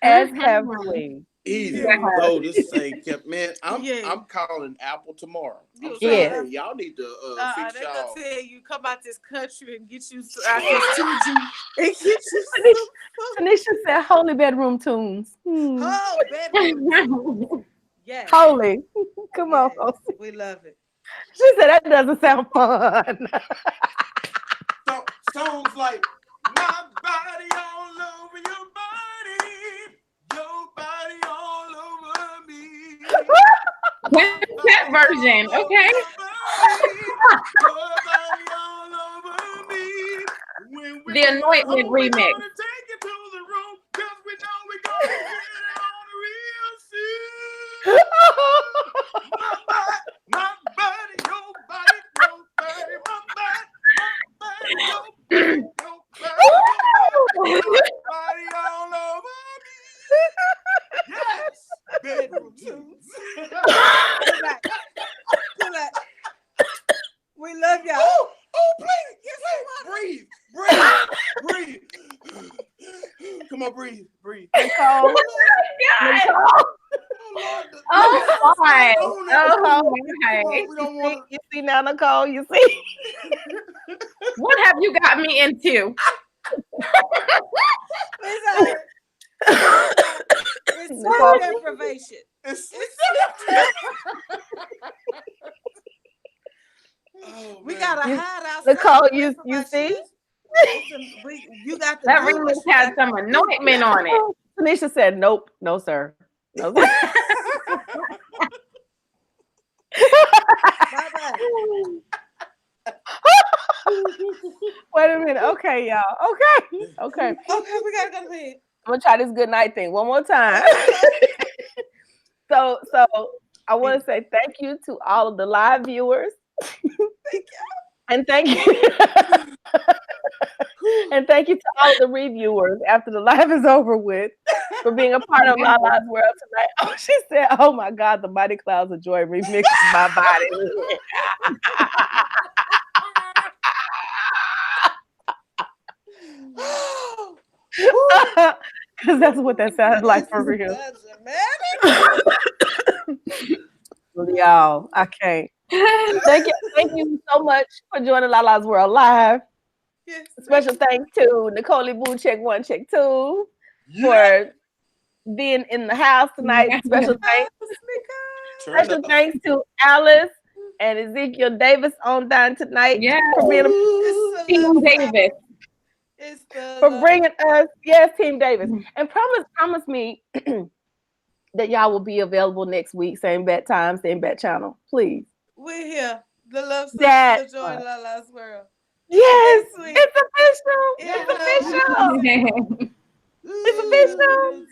As have we. Easy. Oh, this thing kept, man. I'm calling Apple tomorrow. Hey, y'all need to fix they're y'all. gonna tell you come out this country and get you out this 2G and get you. Tanisha said, "Holy bedroom tunes." Oh, bedroom. Yes. Holy. Come on. We love it. She said that doesn't sound fun. Songs like "My body all over your body all over me." When's that version? Okay. Your body all over me. The Anointment remix. Take it to the room, 'cause we know we're gonna get it on real soon. My body, your body, my body, your body, body all over me. Yes, bedroom tunes. We love y'all. Oh, please, breathe. Come on, breathe. Nicole. Oh my. Oh my. You see now, Nicole, you see? What have you got me into? It's sleep deprivation. Oh, we gotta hide outside. Nicole, you see? You got that remix had some anointment on it. Tanisha said, "Nope, no sir." No, sir. Wait a minute. Okay, y'all. Okay, we gotta go to bed. I'm gonna try this good night thing one more time. So I want to say thank you to all of the live viewers. Thank you. And thank you. And thank you to all of the reviewers after the live is over with. for being a part of Lala's World tonight. Oh, she said, "Oh my God, the Mighty Clouds of Joy remixes my body." Because that's what that sounded like for real. Y'all, I can't. Thank you so much for joining Lala's World Live. Yes, Special thanks to Nicole Boo Check 1 Check 2 for being in the house tonight. Special thanks. Special thanks to Alice and Ezekiel Davis on down tonight for being Team Davis. For bringing us, Team Davis. And promise me that y'all will be available next week, same bat time, same bat channel. Please. We're here. The Love Sisters of Joy in Lala's World. Yes, it's official. It's official. It's official.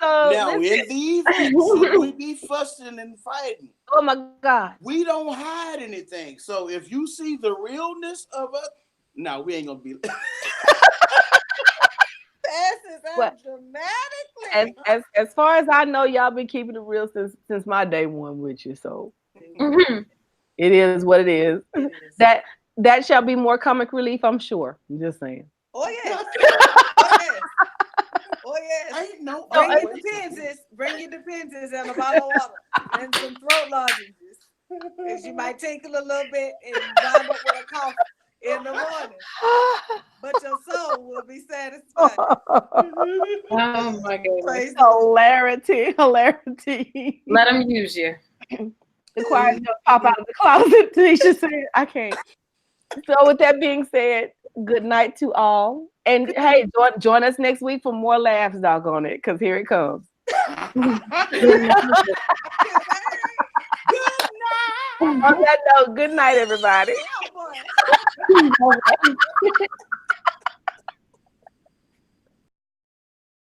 So now in the event, should we be fussing and fighting? Oh my God. We don't hide anything. So if you see the realness of us, no, we ain't gonna be dramatically. As far as I know, y'all been keeping it real since my day one with you. So it is what it is. That shall be more comic relief, I'm sure. I'm just saying. Oh yes. Oh yes. Ain't no Bring your dependents and a bottle of water and some throat lozenges. Because you might tinkle a little bit and wind up with a cough in the morning. But your soul will be satisfied. Oh my goodness. Hilarity. Let them use you. The choir's gonna pop out of the closet. Tanisha said, I can't. So with that being said, good night to all. And hey, join us next week for more laughs, doggone it, because here it comes. Good night. On that note, good night, everybody. Oh, boy.